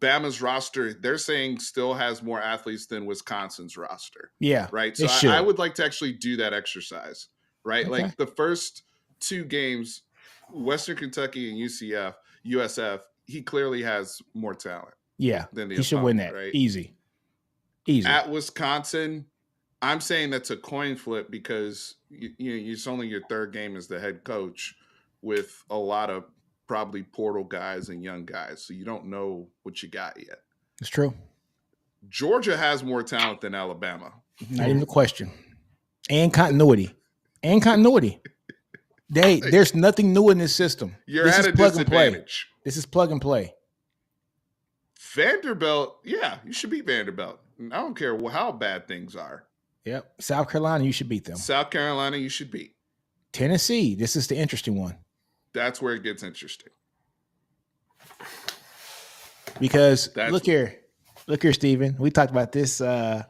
Bama's roster, they're saying, still has more athletes than Wisconsin's roster. Yeah, Right. So it should. I would like to actually do that exercise. Right. Okay. Like the first two games, Western Kentucky and USF, he clearly has more talent. Yeah, Than the he should win that. right? Easy. At Wisconsin, I'm saying that's a coin flip, because it's only your third game as the head coach, with a lot of probably portal guys and young guys, so you don't know what you got yet. It's true. Georgia has more talent than Alabama. Not even a question. And continuity. There's nothing new in this system. You're at a disadvantage. This is plug and play. Vanderbilt, yeah, you should beat Vanderbilt. I don't care how bad things are. Yep. South Carolina, you should beat them. South Carolina, you should beat. Tennessee, this is the interesting one. That's where it gets interesting. Because look here, Steven. We talked about this. I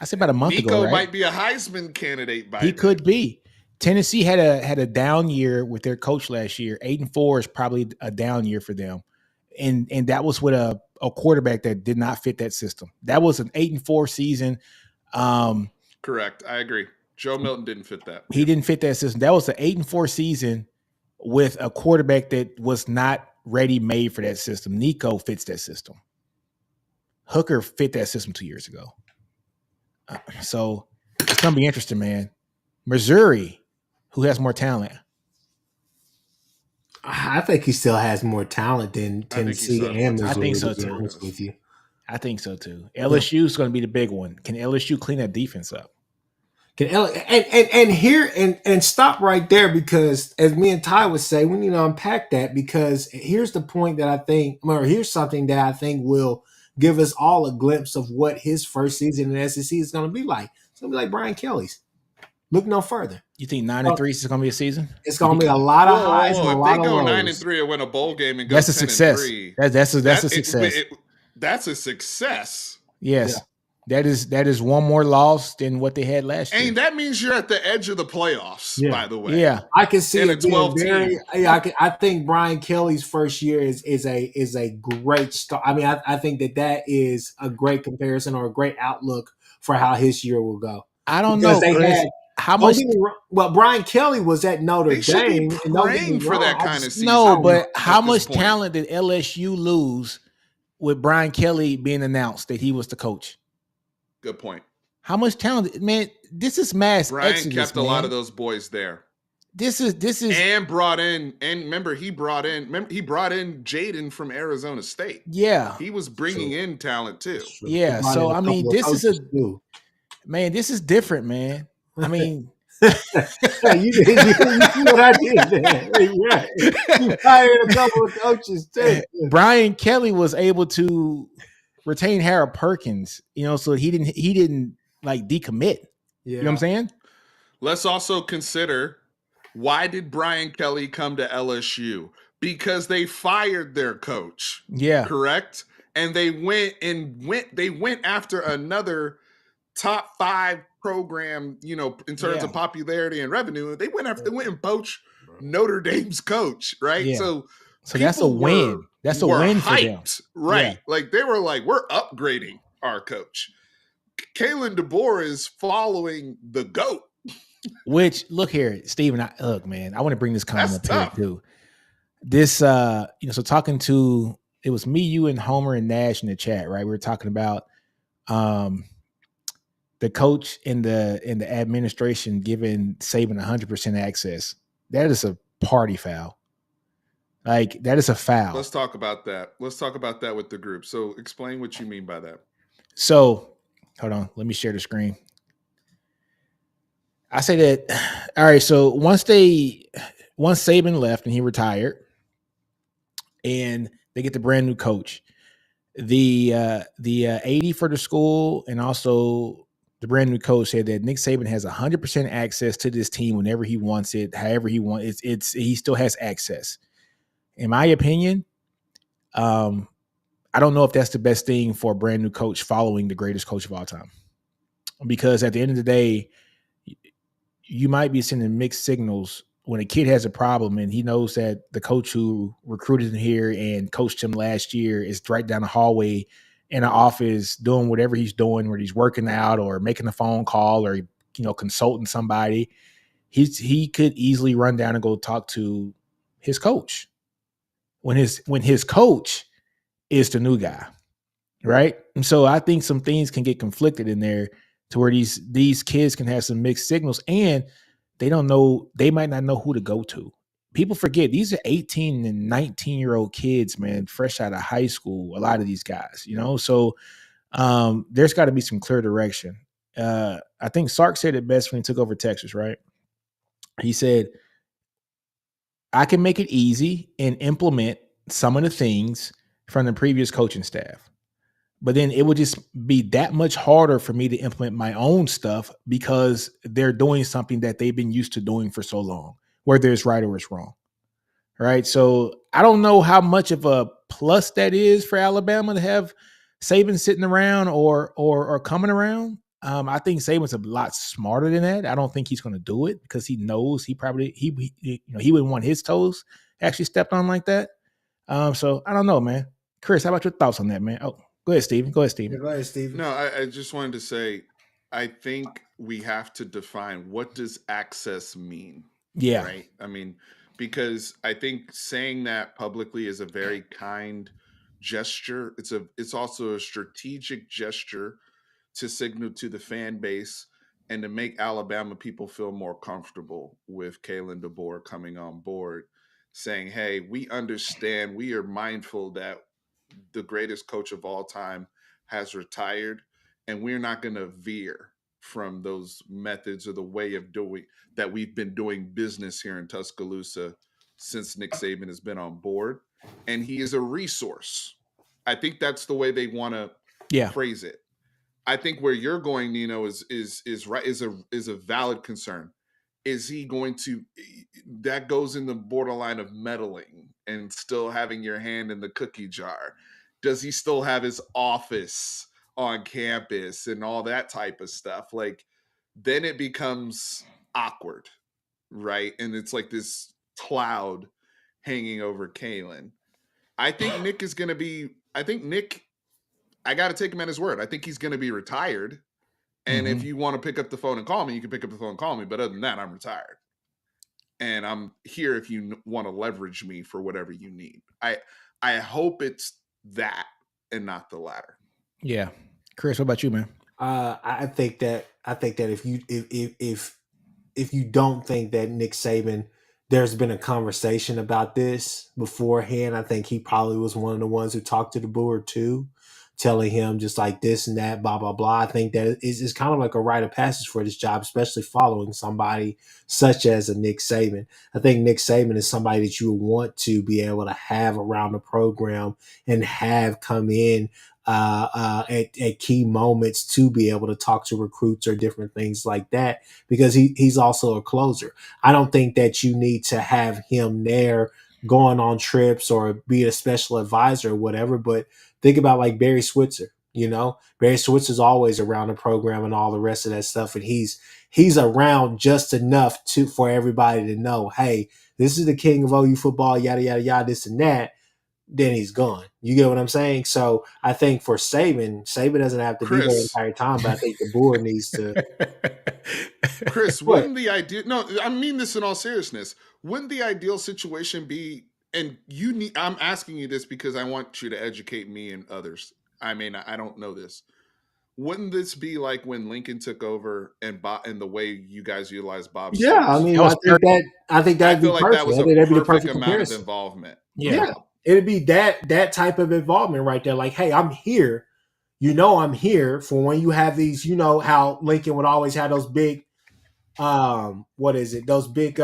said about a month ago. Nico might be a Heisman candidate. He could be. Tennessee had a down year with their coach last year. 8-4 is probably a down year for them, and that was with a quarterback that did not fit that system. That was an 8-4 season. Correct. I agree. Joe Milton didn't fit that. He didn't fit that system. That was an 8-4 season with a quarterback that was not ready made for that system. Nico fits that system. Hooker fit that system 2 years ago. So it's going to be interesting, man. Missouri, who has more talent? I think he still has more talent than Tennessee and Missouri. I think so too. With you. I think so too. LSU is going to be the big one. Can LSU clean that defense up? And stop right there, because as me and Ty would say, we need to unpack that, because here's the point that I think, or here's something that I think will give us all a glimpse of what his first season in the SEC is going to be like. It's going to be like Brian Kelly's. Look no further. You think 9-3 is going to be a season? It's going to be a lot of highs and a lot of lows. If they go 9-3 and win a bowl game and go that's a success. 10-3, that's a success. That's a success. Yes. Yeah. That is one more loss than what they had last year. And that means you're at the edge of the playoffs, by the way. Yeah. I can see in it a 12 being team. I think Brian Kelly's first year is a great start. I mean, I think that is a great comparison, or a great outlook for how his year will go. I don't know, Chris. How much? Well, Brian Kelly was at Notre They should Dame. be praying for that kind of season. No, but how much talent did LSU lose with Brian Kelly being announced that he was the coach? Good point. How much talent, man? This is mass Brian exodus, kept man. a lot of those boys there. This is and brought in, and remember he brought in Jaden from Arizona State. Yeah, he was bringing in talent too. Yeah, so I mean, this is this is different, man. I mean, you see what I did there. Yeah. You hired a couple of coaches too. Brian Kelly was able to retain Harold Perkins, so he didn't like decommit. Yeah. You know what I'm saying? Let's also consider, why did Brian Kelly come to LSU? Because they fired their coach. Yeah. Correct? And they went after another top 5 program, in terms of popularity and revenue. They went and poached Notre Dame's coach, right? Yeah. So that's a win. That's a win for them. Right. Yeah. Like they were like, we're upgrading our coach. Kalen DeBoer is following the GOAT. Which, look here, Steven, look, man, I want to bring this comment That's up here too. This, so talking to, it was me, you, and Homer and Nash in the chat, right? We were talking about the coach and the administration giving Saban 100% access. That is a party foul. Like, that is a foul. Let's talk about that. Let's talk about that with the group. So explain what you mean by that. So, hold on. Let me share the screen. I say that, all right, so once Saban left and he retired, and they get the brand new coach, the 80 for the school and also the brand new coach said that Nick Saban has 100% access to this team whenever he wants it, however he wants. He still has access. In my opinion, I don't know if that's the best thing for a brand new coach following the greatest coach of all time, because at the end of the day, you might be sending mixed signals when a kid has a problem and he knows that the coach who recruited him here and coached him last year is right down the hallway in an office doing whatever he's doing, where he's working out or making a phone call or consulting somebody. He could easily run down and go talk to his coach when his coach is the new guy, right? And so I think some things can get conflicted in there to where these kids can have some mixed signals, and they might not know who to go to. People forget these are 18 and 19-year-old kids, man, fresh out of high school, a lot of these guys, so there's got to be some clear direction. I think Sark said it best when he took over Texas, right? He said, I can make it easy and implement some of the things from the previous coaching staff, but then it would just be that much harder for me to implement my own stuff because they're doing something that they've been used to doing for so long, whether it's right or it's wrong. Right. So I don't know how much of a plus that is for Alabama to have Saban sitting around or coming around. I think Saban's a lot smarter than that. I don't think he's going to do it because he knows he wouldn't want his toes actually stepped on like that. So I don't know, man. Chris, how about your thoughts on that, man? Oh, go ahead, Steven. Go ahead, Steven. Yeah, go ahead, Steven. No, I just wanted to say, I think we have to define, what does access mean? Yeah. Right. I mean, because I think saying that publicly is a very kind gesture. It's also a strategic gesture to signal to the fan base and to make Alabama people feel more comfortable with Kalen DeBoer coming on board, saying, hey, we understand, we are mindful that the greatest coach of all time has retired, and we're not going to veer from those methods or the way of doing that we've been doing business here in Tuscaloosa since Nick Saban has been on board, and he is a resource. I think that's the way they want to phrase it. I think where you're going, Nino, is right, is a valid concern. Is he going to, that goes in the borderline of meddling and still having your hand in the cookie jar? Does he still have his office on campus and all that type of stuff? Like, then it becomes awkward, right? And it's like this cloud hanging over Kalen. I think Nick is going to be, I got to take him at his word. I think he's going to be retired. And if you want to pick up the phone and call me, you can pick up the phone and call me. But other than that, I'm retired. And I'm here if you want to leverage me for whatever you need. I hope it's that and not the latter. Yeah. Chris, what about you, man? I think that if you don't think that Nick Saban, there's been a conversation about this beforehand, I think he probably was one of the ones who talked to the board too, telling him just like this and that, blah, blah, blah. I think that it's kind of like a rite of passage for this job, especially following somebody such as a Nick Saban. I think Nick Saban is somebody that you would want to be able to have around the program and have come in at key moments to be able to talk to recruits or different things like that, because he's also a closer. I don't think that you need to have him there going on trips or be a special advisor or whatever, but think about like Barry Switzer. Barry Switzer's always around the program and all the rest of that stuff, and he's around just enough for everybody to know, hey, this is the king of OU football, yada yada yada, this and that. Then he's gone. You get what I'm saying? So I think for Saban doesn't have to be there the entire time, but I think the board needs to. Chris, wouldn't the ideal? No, I mean this in all seriousness. Wouldn't the ideal situation be? And I'm asking you this because I want you to educate me and others. I mean, I don't know this. Wouldn't this be like when Lincoln took over and the way you guys utilize Bob? Yeah, Stoops? I mean, I think that'd be perfect. That was that'd be the perfect amount of comparison. involvement. Yeah. It'd be that type of involvement right there. Like, hey, I'm here. I'm here for when you have these, how Lincoln would always have those big, those big,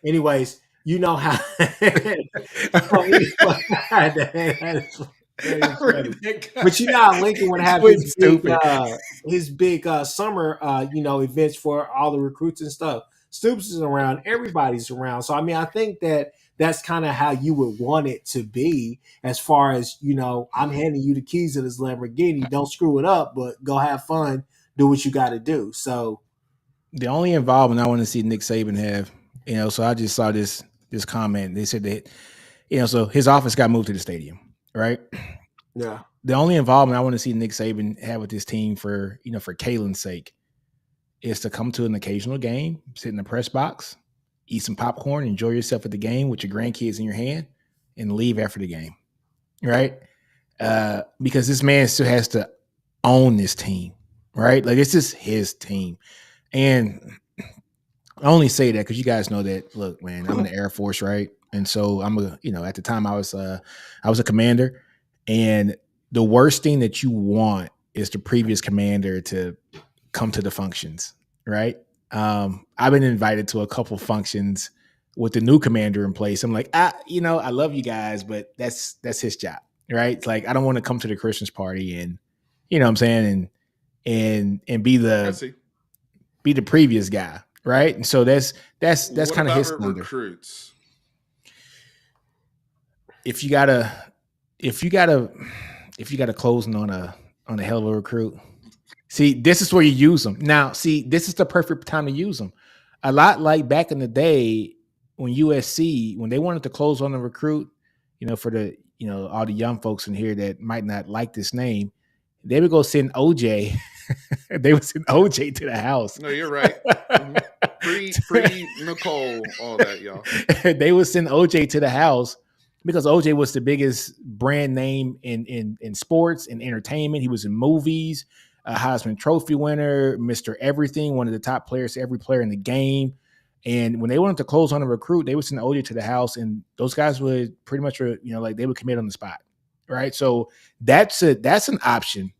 anyways, you know how. So anyway, that is funny. But you know how Lincoln would have It's stupid. his big summer events for all the recruits and stuff. Stoops is around, everybody's around. So I mean, I think that that's kind of how you would want it to be, as far as I'm handing you the keys to this Lamborghini. Don't screw it up, but go have fun, do what you got to do. So The only involvement I want to see Nick Saban have, so I just saw this comment. They said that, so his office got moved to the stadium, right? yeah, The only involvement I want to see Nick Saban have with this team for Kalen's sake is to come to an occasional game, sit in the press box, eat some popcorn, enjoy yourself at the game with your grandkids in your hand, and leave after the game, right? Because this man still has to own this team, right? Like, it's just his team. And I only say that because you guys know that, look, man, I'm in the Air Force, right? And so at the time I was a commander, and the worst thing that you want is the previous commander to come to the functions, right? I've been invited to a couple functions with the new commander in place. I'm like, I love you guys, but that's his job, right? It's like, I don't want to come to the Christmas party and, what I'm saying, and be the previous guy, right? And so that's kind of his thunder. Recruits? If you gotta closing on a hell of a recruit, see, this is where you use them. Now, see, this is the perfect time to use them. A lot like back in the day when USC, when they wanted to close on a recruit, for the all the young folks in here that might not like this name, they would go send OJ. They would send OJ to the house. No, you're right. Free Nicole, all that, y'all. They would send OJ to the house because OJ was the biggest brand name in sports and entertainment. He was in movies, a Heisman Trophy winner, Mr. Everything, one of the top players, every player in the game. And when they wanted to close on a recruit, they would send OJ to the house, and those guys would pretty much, like, they would commit on the spot, right? So that's an option.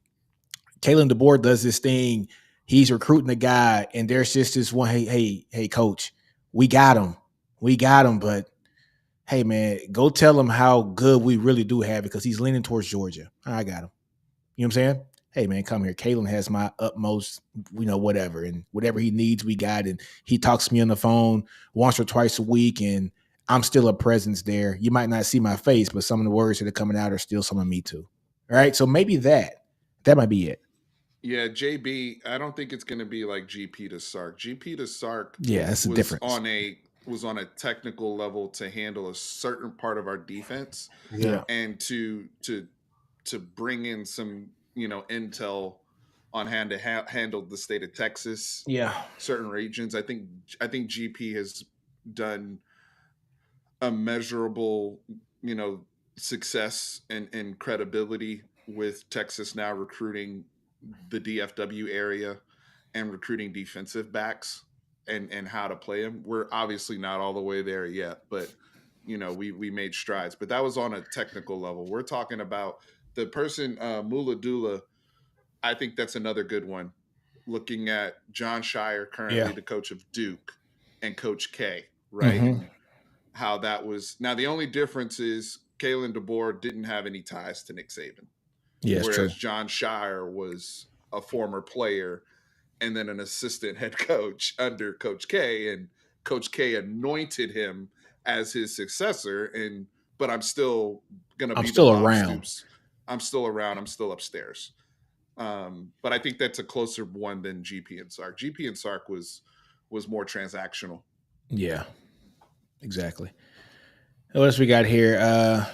Kalen DeBoer does this thing. He's recruiting a guy, and there's just this one, hey, coach, we got him, but hey, man, go tell him how good we really do have it, because he's leaning towards Georgia. I got him. You know what I'm saying? Hey, man, come here. Kalen has my utmost, whatever, and whatever he needs, we got. And he talks to me on the phone once or twice a week, and I'm still a presence there. You might not see my face, but some of the words that are coming out are still some of me too. All right, so maybe that might be it. Yeah, JB, I don't think it's going to be like GP to Sark. GP to Sark, yeah, that's the difference. Was on a technical level to handle a certain part of our defense, and to bring in some intel on hand to handle the state of Texas, certain regions. I think GP has done a measurable success and credibility with Texas now recruiting the DFW area and recruiting defensive backs and how to play them. We're obviously not all the way there yet, but we made strides. But that was on a technical level. We're talking about the person, Muladula. I think that's another good one. Looking at John Shire, currently the coach of Duke, and Coach K, right? Mm-hmm. And how that was. Now, the only difference is Kalen DeBoer didn't have any ties to Nick Saban. Yeah, whereas true. John Shire was a former player and then an assistant head coach under Coach K, and Coach K anointed him as his successor. But I'm still gonna be the Bob Stoops. I'm still around. I'm still upstairs. But I think that's a closer one than GP and Sark. GP and Sark was more transactional. Yeah, exactly. What else we got here?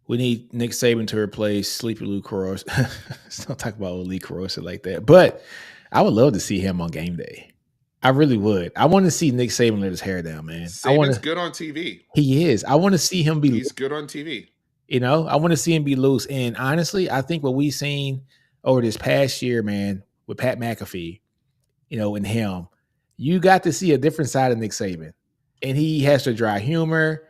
We need Nick Saban to replace Sleepy Lou Carosa. Don't talk about Lee Carosa like that. But I would love to see him on game day. I really would. I want to see Nick Saban let his hair down, man. Saban's good on TV. He is. I want to see him be. He's good on TV. I want to see him be loose. And honestly, I think what we've seen over this past year, man, with Pat McAfee, and him, you got to see a different side of Nick Saban. And he has the dry humor.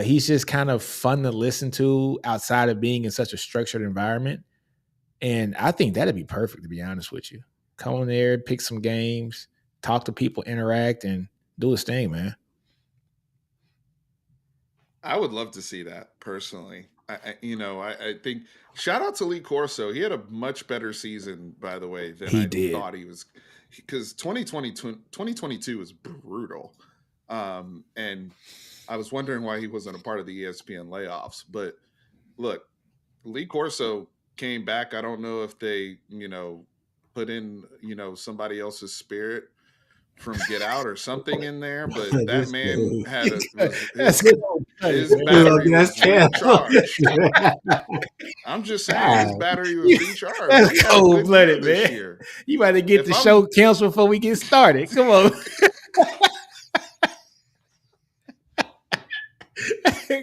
He's just kind of fun to listen to outside of being in such a structured environment. And I think that'd be perfect, to be honest with you. Come on there, pick some games, talk to people, interact, and do his thing, man. I would love to see that personally. I think shout out to Lee Corso. He had a much better season, by the way, than He I did. thought he was, because 2022 was brutal. And I was wondering why he wasn't a part of the ESPN layoffs. But look, Lee Corso came back. I don't know if they, put in, somebody else's spirit from Get Out or something in there, but that This man dude. had That's cold blooded, his man. battery That's was terrible. recharged. I'm just saying his God. battery was recharged. That's He had a cold good year blooded, this man. year. You about to get If the I'm show canceled before we get started. Come on.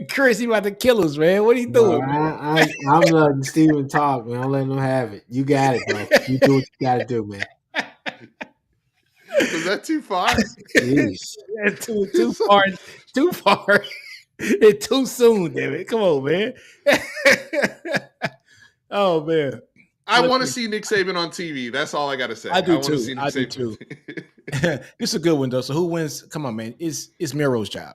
Chris, he about to kill us, man. What are you No, doing, man? I'm letting Steven talk, man. I'm letting him have it. You got it, bro. You do what you got to do, man. was that too far? Jeez. That's too far. Too far. It's too soon, damn it. Come on, man. Oh man. I Look, want to see Nick Saban on TV. That's all I got to say. I do want to too. see Nick I do Saban. too. This is a good one though. So who wins? Come on, man. It's Miro's job.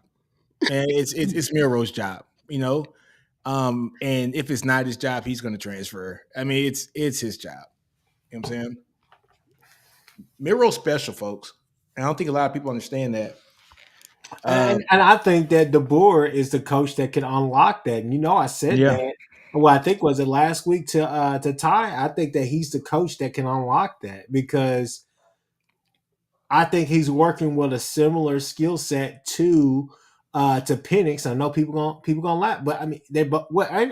And it's Miro's job, and if it's not his job, he's gonna transfer. I mean, it's his job. You know what I'm saying? Miro's special, folks. And I don't think a lot of people understand that. And I think that DeBoer is the coach that can unlock that. And I said Yeah. that. Well, I think was it last week to Ty. I think that he's the coach that can unlock that because I think he's working with a similar skill set to Penix. I know people gonna laugh, but I mean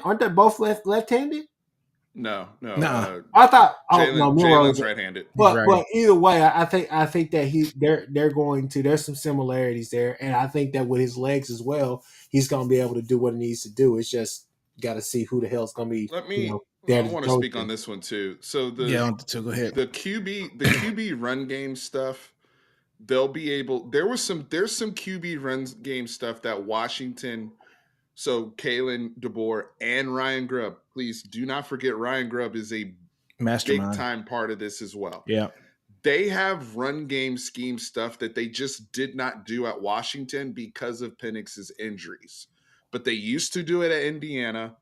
aren't they both left-handed? No. Nah. I thought no, Jalen's right-handed. But either way, I think that they're going to there's some similarities there, and I think that with his legs as well, he's going to be able to do what he needs to do. It's just got to see who the hell's going to be. I want to speak on this one too. So go ahead. The QB run game stuff. They'll be able. There's some QB run game stuff that Washington. So Kalen DeBoer and Ryan Grubb. Please do not forget Ryan Grubb is a Mastermind. big time part of this as well. Yeah. They have run game scheme stuff that they just did not do at Washington because of Penix's injuries. But they used to do it at Indiana,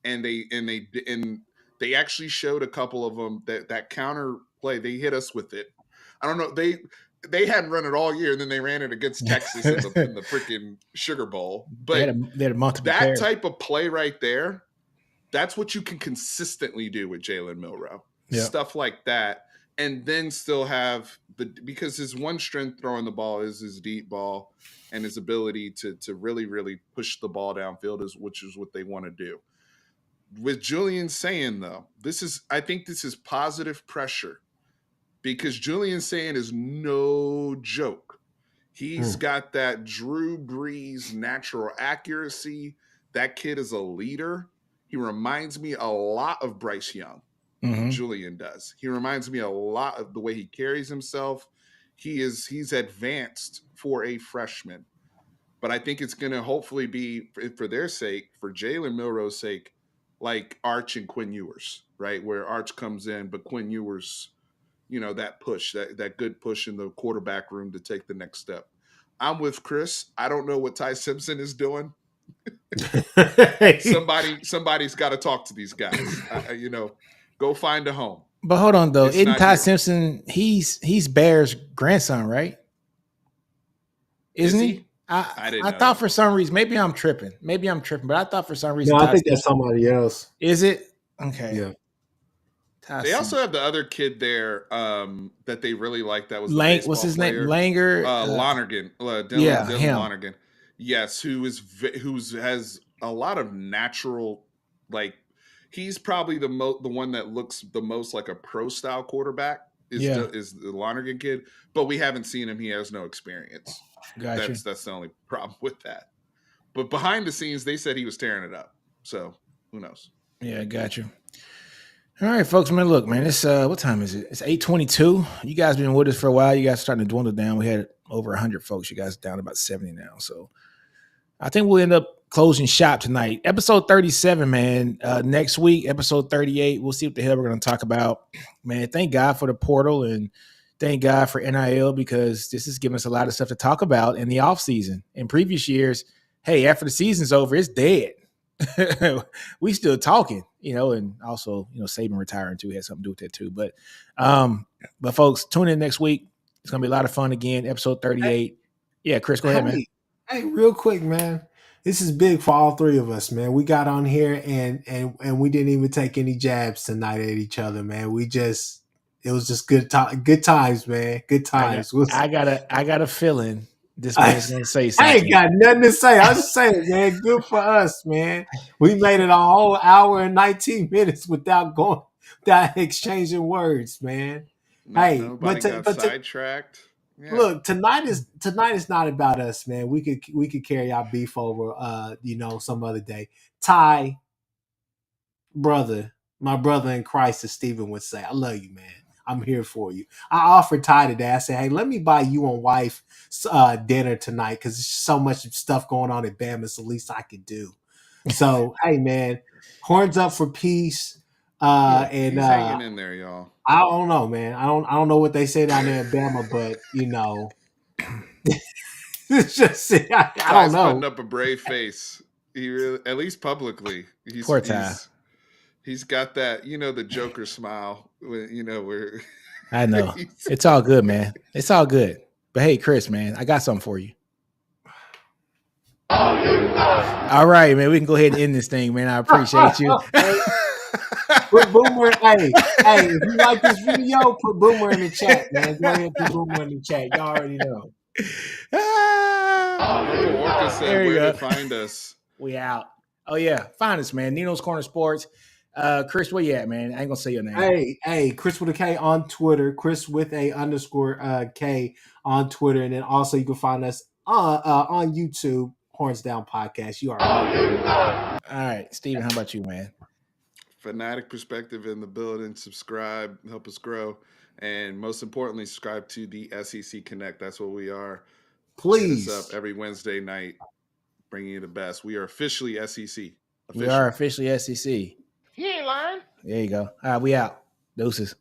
and they actually showed a couple of them that counter play. They hit us with it. I don't know. They hadn't run it all year, and then they ran it against Texas in the freaking Sugar Bowl. But they had a multiple that pairs. type of play right there, that's what you can consistently do with Jalen Milroe. Yeah. Stuff like that. And then still have because his one strength throwing the ball is his deep ball and his ability to really, really push the ball downfield, which is what they want to do. With Julian saying though, I think this is positive pressure because Julian saying is no joke. He's got that Drew Brees natural accuracy. That kid is a leader. He reminds me a lot of Bryce Young. Mm-hmm. Julian does. He reminds me a lot of the way he carries himself. He's advanced for a freshman. But I think it's going to hopefully be, for their sake, for Jalen Milroe's sake, like Arch and Quinn Ewers, right? Where Arch comes in, but Quinn Ewers, that push, that good push in the quarterback room to take the next step. I'm with Chris. I don't know what Ty Simpson is doing. Somebody's got to talk to these guys. Go find a home. But hold on though, isn't Ty Simpson? He's Bear's grandson, right? Isn't he? I thought for some reason, maybe I'm tripping, but I thought for some reason. No, I think that's somebody else. Is it? Okay. Yeah. They also have the other kid there that they really like. That was what's his name? Langer. Lonergan. Dylan Lonergan. Yes, who has a lot of natural, like he's probably the one that looks the most like a pro style quarterback. Is the Lonergan kid, but we haven't seen him. He has no experience. Gotcha. That's the only problem with that. But behind the scenes, they said he was tearing it up. So who knows? Yeah, gotcha. All right, folks, man. Look, man, it's what time is it? It's 8:22. You guys been with us for a while. You guys are starting to dwindle down. We had over 100 folks. You guys are down about 70 now. So I think we'll end up closing shop tonight. Episode 37, man. Next week, episode 38. We'll see what the hell we're going to talk about. Man, thank God for the portal and thank God for NIL because this is giving us a lot of stuff to talk about in the offseason. In previous years, hey, after the season's over, it's dead. We still talking, and also, Saban retiring too had something to do with that too. But folks, tune in next week. It's gonna be a lot of fun again. Episode 38. Yeah, Chris, go ahead, man. Hey, real quick, man. This is big for all three of us, man. We got on here and we didn't even take any jabs tonight at each other, man. It was just good times, man. Good times. I got a feeling this man's gonna say I something. ain't got nothing to say. I was just saying, man, good for us, man. We made it a whole hour and 19 minutes without exchanging words, man. Nobody got sidetracked. Yeah. Look, tonight is not about us, man. We could carry our beef over some other day. Ty, brother, my brother in Christ, as Stephen would say, I love you, man. I'm here for you. I offered Ty today. I said, hey, let me buy you and wife dinner tonight because there's so much stuff going on at Bama. It's the least I could do. So, hey, man, horns up for peace. And he's hanging in there, y'all. I don't know, man. I don't know what they say down there in Bama, but it's just I don't know. Putting up a brave face. He really, at least publicly, he's got that, the Joker smile. Where I know it's all good, man. It's all good. But hey, Chris, man, I got something for you. All right, man. We can go ahead and end this thing, man. I appreciate you. Put Boomer, hey, if you like this video, put Boomer in the chat, man. Go ahead and put Boomer in the chat. Y'all already know. Uncle Orca said where to find us. We out. Oh, yeah. Find us, man. Nino's Corner Sports. Chris, where you at, man? I ain't going to say your name. Hey, Chris with a K on Twitter. Chris with a _ K on Twitter. And then also you can find us on YouTube, Horns Down Podcast. You already know. All right. Steven, how about you, man? Fanatic Perspective in the building. Subscribe, help us grow, and most importantly, subscribe to the SEC Connect. That's what we are. Please. Hit us up every Wednesday night, bringing you the best. We are officially SEC. We are officially SEC. He ain't lying. There you go. All right, we out. Deuces.